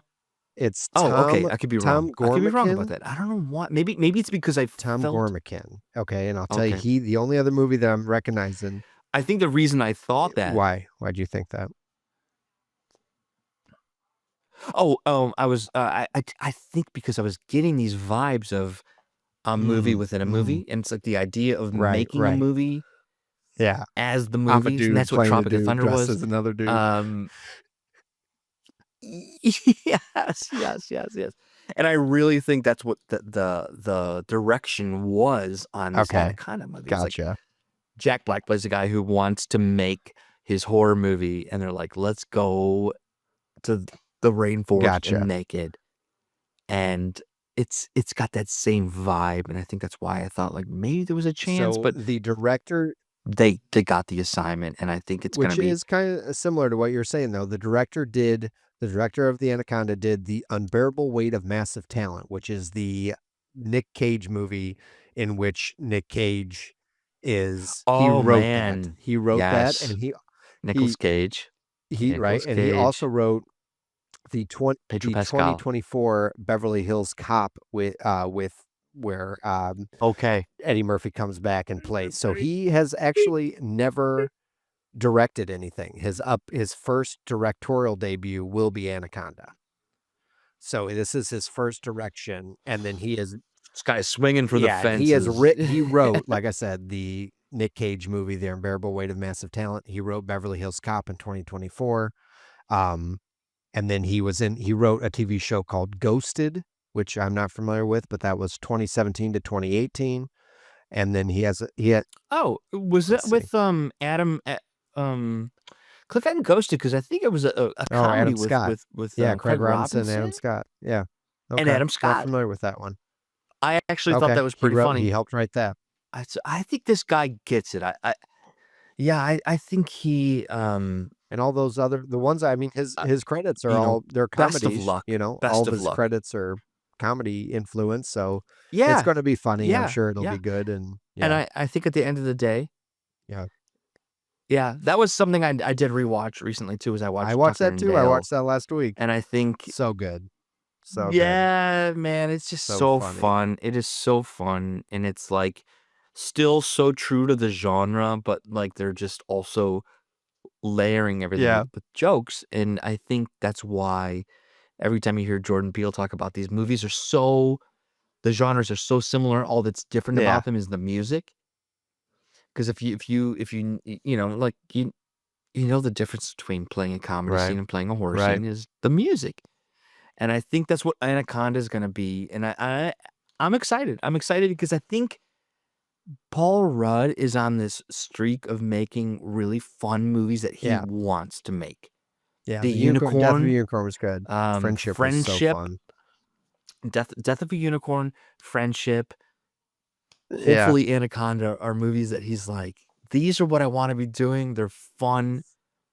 It's Oh, okay. Tom I could be Tom wrong. I could be wrong Gormican? about that. I don't know what. Maybe it's because I Tom felt. Gormican. Okay, and I'll tell you, Okay. the only other movie that I'm recognizing. I think the reason I thought that. Why? Why'd you think that? I was. I think because I was getting these vibes of a movie within a movie, and it's like the idea of Right, making a right. movie Yeah. as the I'm a movies, and dude that's what playing a Tropic of dude Thunder dressed was. as another dude. Um, yes. And I really think that's what the direction was on this Okay. Anaconda movie. It's like Gotcha. Jack Black plays a guy who wants to make his horror movie, and they're like, let's go to the rainforest and Gotcha. make it. And it's got that same vibe, and I think that's why I thought like maybe there was a chance, So but the director, they got the assignment, and I think it's gonna which be is kind of similar to what you're saying, though, the director of the Anaconda did The Unbearable Weight of Massive Talent, which is the Nick Cage movie in which Nick Cage he oh wrote that. man, He wrote that, yes, and Nicolas he Cage, right, Nicolas and he also Cage, wrote Pedro the Pascal. 2024 Beverly Hills Cop with where Okay, Eddie Murphy comes back and plays. So he has actually never directed anything. His first directorial debut will be Anaconda. So this is his first direction, and then this guy's swinging for the and fences. he wrote, like I said, the Nick Cage movie, The Unbearable Weight of Massive Talent. He wrote Beverly Hills Cop in 2024. And then he wrote a TV show called Ghosted, which I'm not familiar with, but that was 2017 to 2018. And then he had Oh, was it let's see. with Adam Cliff hadn't Ghosted because I think it was a Oh, comedy Adam Scott. with Yeah, Craig Craig Robinson and Adam Robinson Scott. Yeah. and Okay. Adam Not Scott. familiar with that one. I actually thought Okay. that was pretty He funny. helped write that. I think this guy gets it. I think he And all those the ones, I mean, his credits are you know, all, they're best of comedies, luck. all Best of of his luck. credits are comedy influence. So it's Yeah. going to be funny. I'm Yeah. sure it'll Yeah. be good. And And yeah. I think at the end of the day, Yeah. yeah, that was something I did rewatch recently too, as I I watched watched Tucker that and too. I Dale. watched that last week. And I think So good. So good. yeah, man, it's just So so funny. fun. It is so fun, and it's like still so true to the genre, but like they're just also layering everything Yeah. with jokes. And I think that's why every time you hear Jordan Peele talk about these movies the genres are so similar. All that's different Yeah. about them is the music. Because if you like you know the difference between playing a comedy Right. scene and playing a horror Right. scene is the music. And I think that's what Anaconda is going to be. And I'm excited. I'm excited because I think Paul Rudd is on this streak of making really fun movies that he Yeah. wants to make. Yeah. The Death of a Unicorn, Unicorn was good. Friendship was so fun. Death of a Unicorn, Friendship, Yeah. hopefully Anaconda are movies that he's like, these are what I want to be doing. They're fun.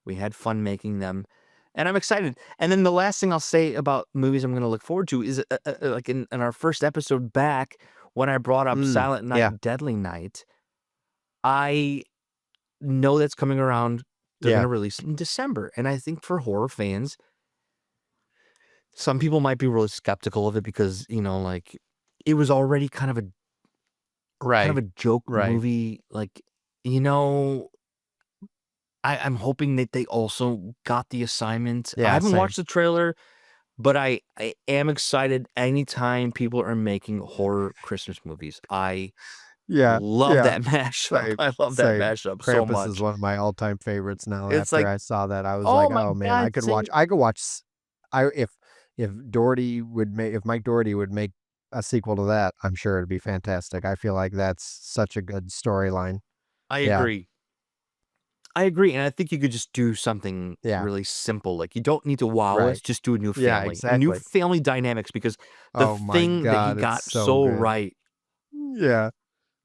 We had fun making them. And I'm excited. And then the last thing I'll say about movies I'm going to look forward to is like in our first episode back when I brought up Silent Night, Yeah. Deadly Night. I know that's coming around. They're going to release it in December. And I think for horror fans, some people might be really skeptical of it because, like it was already kind of a joke movie. Like, I'm hoping that they also got the assignment. Yeah, I haven't same. watched the trailer, but I am excited anytime people are making horror Christmas movies. I love that mashup. Same, I love that same. mashup so Krampus much. is one of my all-time favorites now. It's After like, I saw that, I was oh like, my oh man, God, I could watch if Doherty if Mike Doherty would make a sequel to that, I'm sure it'd be fantastic. I feel like that's such a good storyline. I Yeah. agree. And I think you could just do something really simple. Like you don't need to wow us, just do a new Yeah, family. A new exactly. family dynamics because the Oh my thing that he God, got it's so so good. right Yeah.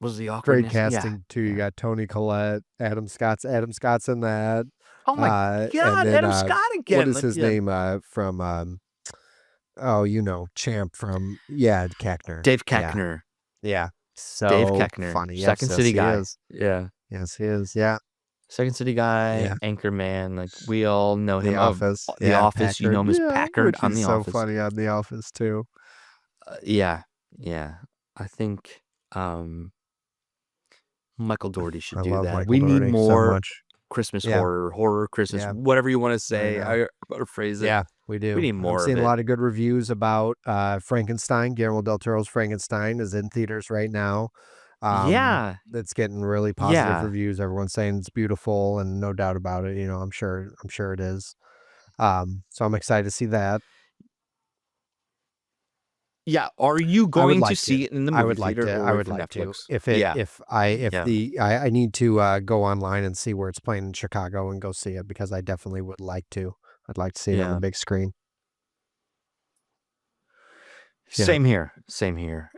was the Great awkwardness. casting too. You got Toni Collette, Adam Scott's in that. Oh my and God, then Adam Scott again. what is Like, his name from Champ from Koechner. Dave Koechner. Yeah. So Dave Koechner. funny. Second Yes, City he guy. is. Yeah. Yes, he is. Yeah. Second City guy, Yeah. Anchorman. Like we all know him. The Office. The Office. Packard. You know him as Yeah, Packard which on is The so Office. funny on The Office too. Yeah. I think Michael Dougherty should do that. Michael We need Dougherty more. so much. Christmas Yeah. horror Christmas, Yeah. whatever you want to I say. know. I to phrase it. Yeah, we We do. need I'm more of seeing a it. lot of good reviews about Frankenstein. Guillermo del Toro's Frankenstein is in theaters right now. Yeah. It's getting really positive Yeah. reviews. Everyone's saying it's beautiful and no doubt about it. I'm sure it is. So I'm excited to see that. Yeah. Are you I would going to like to. see it in the I movie would like theater to. I or would for like to. Netflix? If it Yeah. if I if Yeah. the I need to go online and see where it's playing in Chicago and go see it because I definitely would like to. I'd like to see it on the Yeah. big screen. Yeah. Same here. Same here.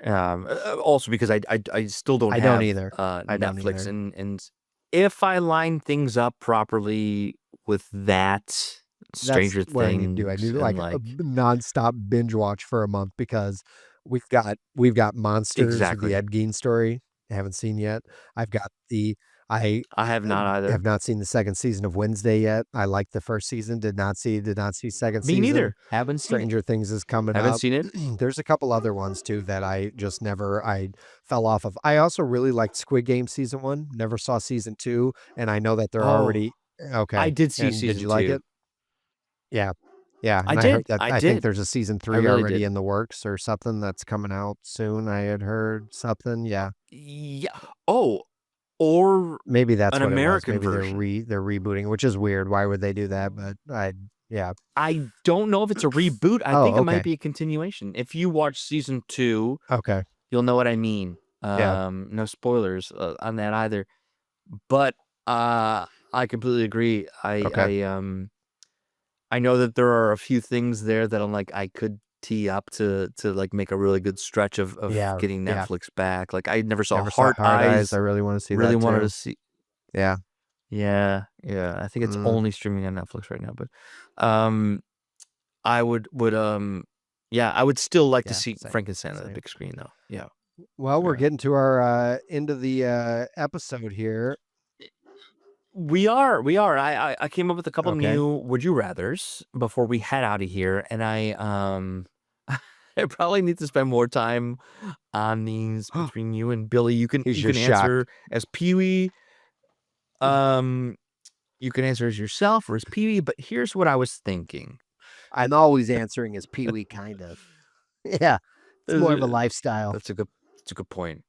Also because I still don't I don't have either. I don't Netflix, either. and if I line things up properly with that, That's Stranger what I need to do. I Things, need and like a nonstop binge watch for a month because we've got Monsters with the exactly. Ed Gein story. I haven't seen yet. I've got the I I have not either. have not seen the second season of Wednesday yet. I liked the first season. Did not see second Me season. neither. Haven't seen it. Stranger Things is coming Haven't up. seen it. There's a couple other ones too that I fell off of. I also really liked Squid Game season 1. Never saw season 2, and I know that they're Oh, already I okay. did see And did season you like two. it? Yeah. Yeah, I and I heard did. that I I think did. there's a season I 3 really already did. in the works or something that's coming out soon. I had heard something. Yeah. Yeah. Oh, or Maybe that's an what it was. American Maybe they're version. re they're rebooting, which is weird. Why would they do that? But yeah. I don't know if it's a reboot. I Oh, think it might okay. be a continuation. If you watch season 2, Okay. you'll know what I mean. Yeah. No spoilers on that either. But I completely agree. Okay. I know that there are a few things there that I'm like I could tee up to like make a really good stretch of Yeah. getting Yeah. Netflix back. Like I never saw Never saw Heart Hard Eyes. I Eyes. really want to see Really that wanted to too. see. Yeah. Yeah, yeah. I think it's Mm, only streaming on Netflix right now, but um I would yeah, I would still like to yeah. see Same. Frankenstein on the Same. big screen though. Yeah. Well, we're Yeah. getting to our end of the episode here. We are. I came up with a couple Okay. new would you rathers before we head out of here, and I probably need to spend more time on these between you and Billy. You He's can just shocked. answer as Pee-wee. Um you can answer as yourself or as Pee-wee, but here's what I was thinking. I'm always answering as Pee Wee, kind of. Yeah. It's more of a lifestyle. That's a good point.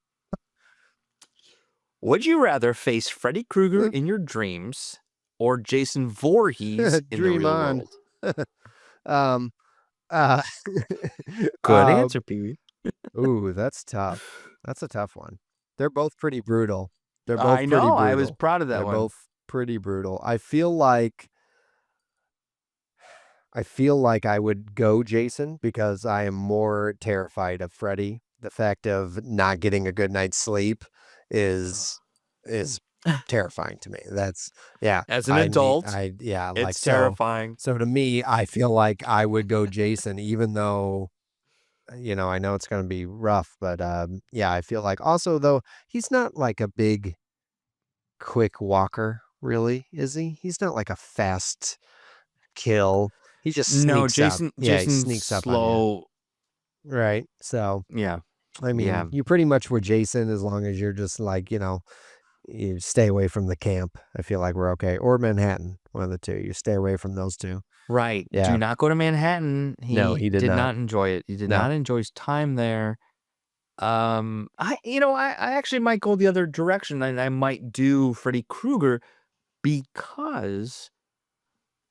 Would you rather face Freddy Krueger in your dreams or Jason Voorhees in the Dream real on. world? um, uh, Good um, answer, Pee-wee. ooh, that's tough. That's a tough one. They're both pretty brutal. They're I both pretty know. I was brutal. proud of that They're one. both pretty brutal. I feel like I would go Jason because I am more terrified of Freddy. The fact of not getting a good night's sleep is terrifying to me. That's yeah. As an adult, Like it's so. terrifying. So to me, I feel like I would go Jason, even though I know it's going to be rough, but yeah, I feel like also though he's not like a big quick walker, really, is he? He's not like a fast kill. He just No, sneaks up. Yeah, he Jason's sneaks up on you. slow. Right. So, Yeah. I Yeah. mean, you pretty much were Jason as long as you're just like, you stay away from the camp. I feel like we're okay. Or Manhattan, one of the two. You stay away from those two. Right. Yeah. Do not go to Manhattan. No, he did not. enjoy it. He did No. not enjoy his time there. I actually might go the other direction, and I might do Freddy Krueger because,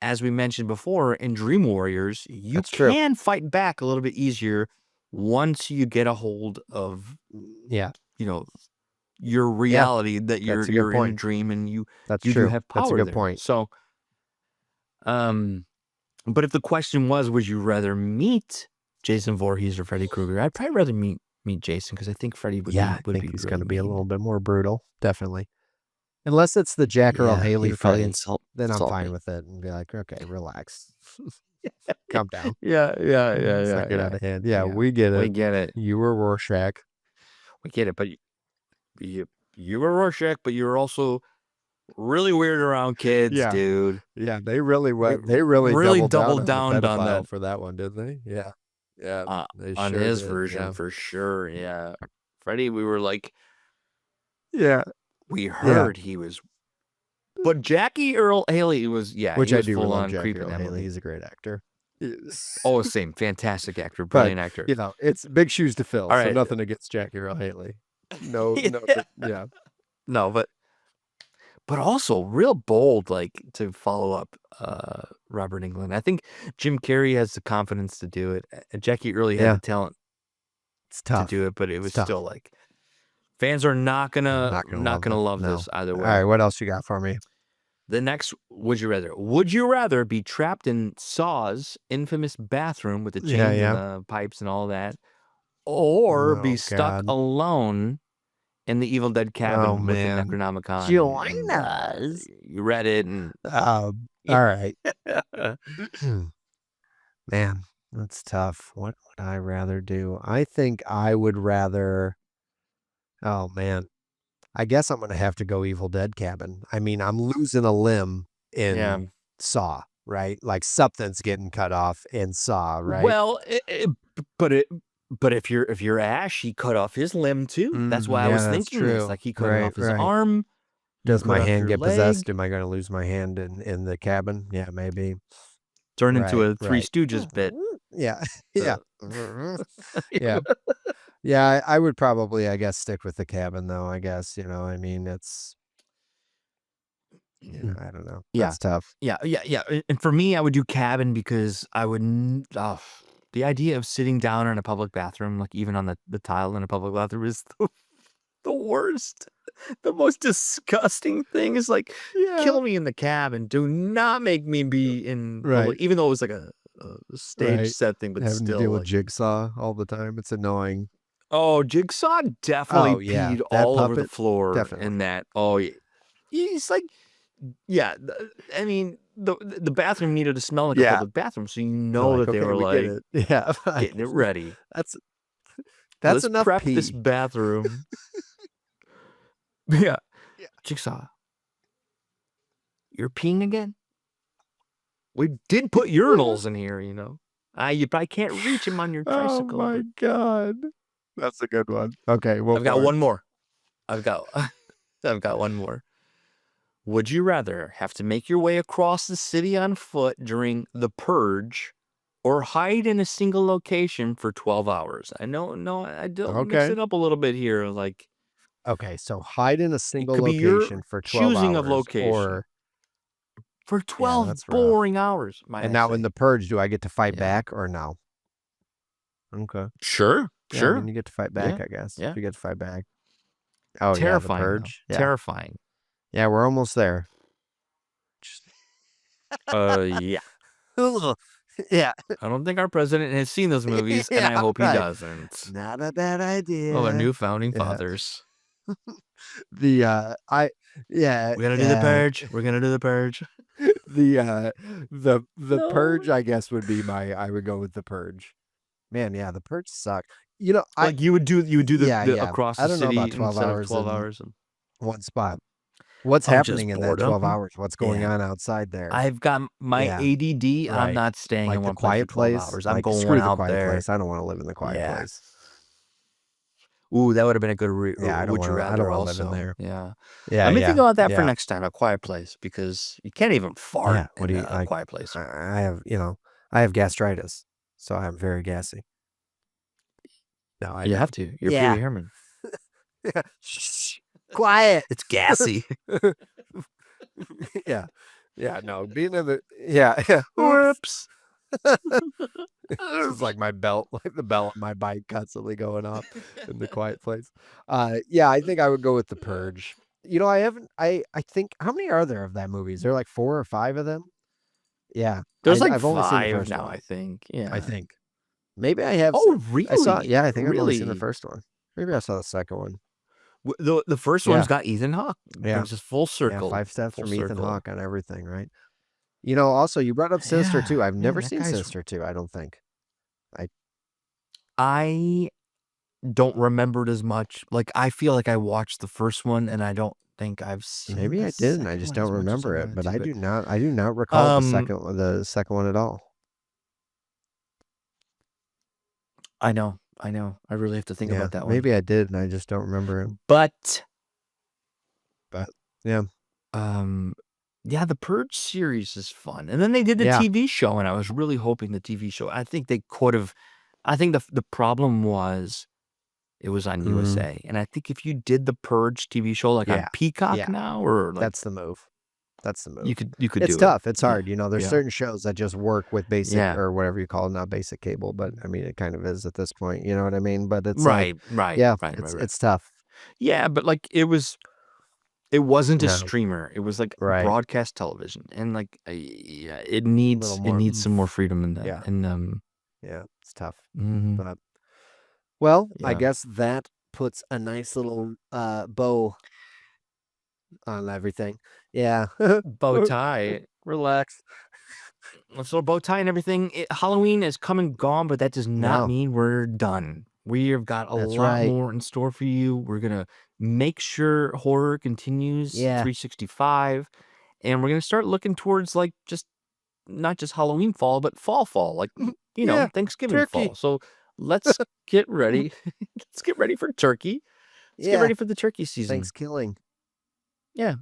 as we mentioned before, in Dream Warriors, you That's true. can fight back a little bit easier once you get a hold of, Yeah. your reality that That's a good you're in a point. dream and you That's do true. have That's a power good there. point. So, but if the question was, would you rather meet Jason Voorhees or Freddy Krueger? I'd probably rather meet Jason because I think Freddy would Yeah, be I think he's going to be a mean. little bit more brutal. Definitely. Unless it's the Jack Earl Yeah, Haley he'd probably Freddy, then I'm insult fine me. with it and be like, okay, relax. Calm down. Yeah, Let's not get out of hand. Yeah, we get We it. get it. You were Rorschach. We get it. But you were Rorschach, but you were also really weird around kids, Yeah. dude. Yeah, they really went. They They really really doubled down downed on the on pedophile that. for that one, didn't they? Yeah. Yeah, they On sure his did. version Yeah. for sure. Yeah. Freddy, we were like, Yeah. we Yeah. heard he was But Jackie Earle Haley was, Which he I was do full love on Jackie creep in Earle that Haley. movie. He's a great actor. Oh, same. Fantastic actor. But, Brilliant actor. it's big shoes to fill. All So right. nothing against Jackie Earle Haley. No, yeah. No, but also real bold, like, to follow up Robert Englund. I think Jim Carrey has the confidence to do it. Jackie Earle had the talent It's tough to do it, but it was tough. still like fans are not gonna love No. this either way. All right, what else you got for me? The next, would you rather? Would you rather be trapped in Saw's infamous bathroom with the chains and the pipes and all that, or be stuck alone in the Evil Dead cabin with the Necronomicon? Join us. You read it, and all right. Man, that's tough. What would I rather do? I think I would rather. Oh man, I guess I'm gonna have to go Evil Dead cabin. I mean, I'm losing a limb in Saw, right? Like something's getting cut off in Saw, right? Well, but if you're Ash, he cut off his limb too. That's why I was thinking this. Like he cut off his arm. Does my hand get possessed? Am I going to lose my hand in the cabin? Yeah, maybe. Turn into a Three Stooges bit. Yeah, yeah, yeah. Yeah, I would probably, I guess, stick with the cabin though. I guess, I mean, it's. I don't know. That's tough. Yeah. And for me, I would do cabin because I would. The idea of sitting down in a public bathroom, like even on the tile in a public bathroom, is the worst. The most disgusting thing is like, kill me in the cabin. Do not make me be in public, even though it was like a stage set thing, but having still to deal with Jigsaw all the time. It's annoying. Oh, Jigsaw definitely peed all over the floor. Definitely. And that. Oh, yeah. He's like, I mean, the bathroom needed to smell like a public bathroom, so that they were like, getting it ready. That's Let's enough prep pee. this bathroom. Yeah. Jigsaw, you're peeing again? We did put urinals in here, you probably can't reach him on your tricycle. Oh my God. That's a good one. Okay, well, I've got one more. I've got one more. Would you rather have to make your way across the city on foot during the Purge, or hide in a single location for 12 hours? I know, I don't mix it up a little bit here. Like, okay, so hide in a single location for 12 choosing hours, of location, or for 12 boring hours. And now in the Purge, do I get to fight back or no? Okay. Sure. I mean, you get to fight back, I guess. Yeah. You get to fight back. Oh, terrifying. The Purge. Yeah. Terrifying. Yeah, we're almost there. Yeah. Yeah. I don't think our president has seen those movies, and I hope he doesn't. Not a bad idea. Oh, the new founding fathers. We're gonna do the Purge. We're gonna do the Purge. The Purge, I guess, would be I would go with the Purge. Man, the Purge suck. Like you would do the across the city. I don't know about 12 hours. 12 hours in one spot. What's happening in that 12 hours? What's going on outside there? I've got my ADD. I'm not staying in one quiet place for 12 hours. I'm going screw out the quiet there. place. I don't want to live in the quiet place. Ooh, that would have been a good I don't want to live in there. Yeah. Let me think about that for next time. A quiet place, because you can't even fart in a quiet place. I have gastritis, so I'm very gassy. No, you have to. You're Pee Wee Herman. Shh. Quiet. It's gassy. No, being in the Whoops. It's like my belt, like the belt on my bike constantly going off in the quiet place. I think I would go with the Purge. I think, how many are there of that movie? Is there like 4 or 5 of them? Yeah. There's like I've only seen the 5 first now, one. I think. Yeah. I think. Maybe I have. Oh, really? I think I've only seen the first one. Maybe I saw the second one. The first one's got Ethan Hawke. Brings us full circle. 5 steps from Ethan Hawke on everything, right? Also, you brought up Sinister 2. I've never seen Sinister 2, I don't think. I don't remember it as much. Like, I feel like I watched the first one, and I don't think I've seen. Maybe I did, and I just don't remember it. But I do not recall the second one at all. I know. I really have to think about that one. Maybe I did, and I just don't remember it. But yeah. Yeah, the Purge series is fun. And then they did the Yeah. TV show, and I was really hoping the TV show, I think they could have, I think the problem was it was on USA. And I think if you did the Purge TV show like on Yeah. Peacock Yeah. now, or like That's the move. That's the move. you could It's do it. tough. It's hard. Yeah. There's Yeah. certain shows that just work with basic Yeah. or whatever you call it, not basic cable, but I mean, it kind of is at this point. You know what I mean? But it's like, Right. yeah, it's tough. Yeah, but like it wasn't a No. streamer. It was like Right. broadcast television, and like yeah, it Little needs more some more freedom in that. Yeah. And Yeah, it's tough. mhm, But well, I yeah. guess that puts a nice little bow on everything. Yeah. Bow tie. Relax. Let's little bow tie and everything. Halloween is come and gone, but that does not No. mean we're done. We have got a That's lot right. more in store for you. We're gonna make sure horror continues Yeah. 365, and we're gonna start looking towards like just not just Halloween fall, but fall, like Yeah, Thanksgiving turkey. fall. So let's get ready. Let's get ready for turkey. Let's get Yeah. ready for the turkey season. Thanksgiving. Yeah,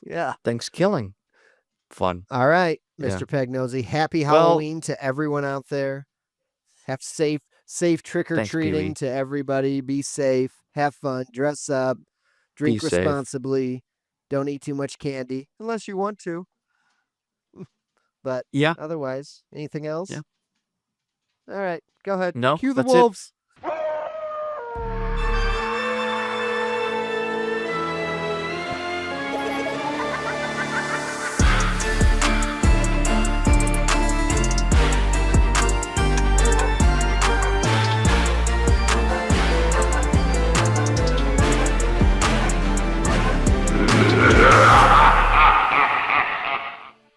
Yeah. Thanksgiving. Fun. All right, Yeah. Mr. Pagnozzi. Happy Well- Halloween to everyone out there. Have safe trick or Thanks, treating Pee-wee. to everybody. Be safe. Have fun. Dress up. Drink Be safe. responsibly. Don't eat too much candy unless you want to. But Yeah. otherwise, anything else? Yeah. All right, go ahead. No, Cue the that's it. wolves.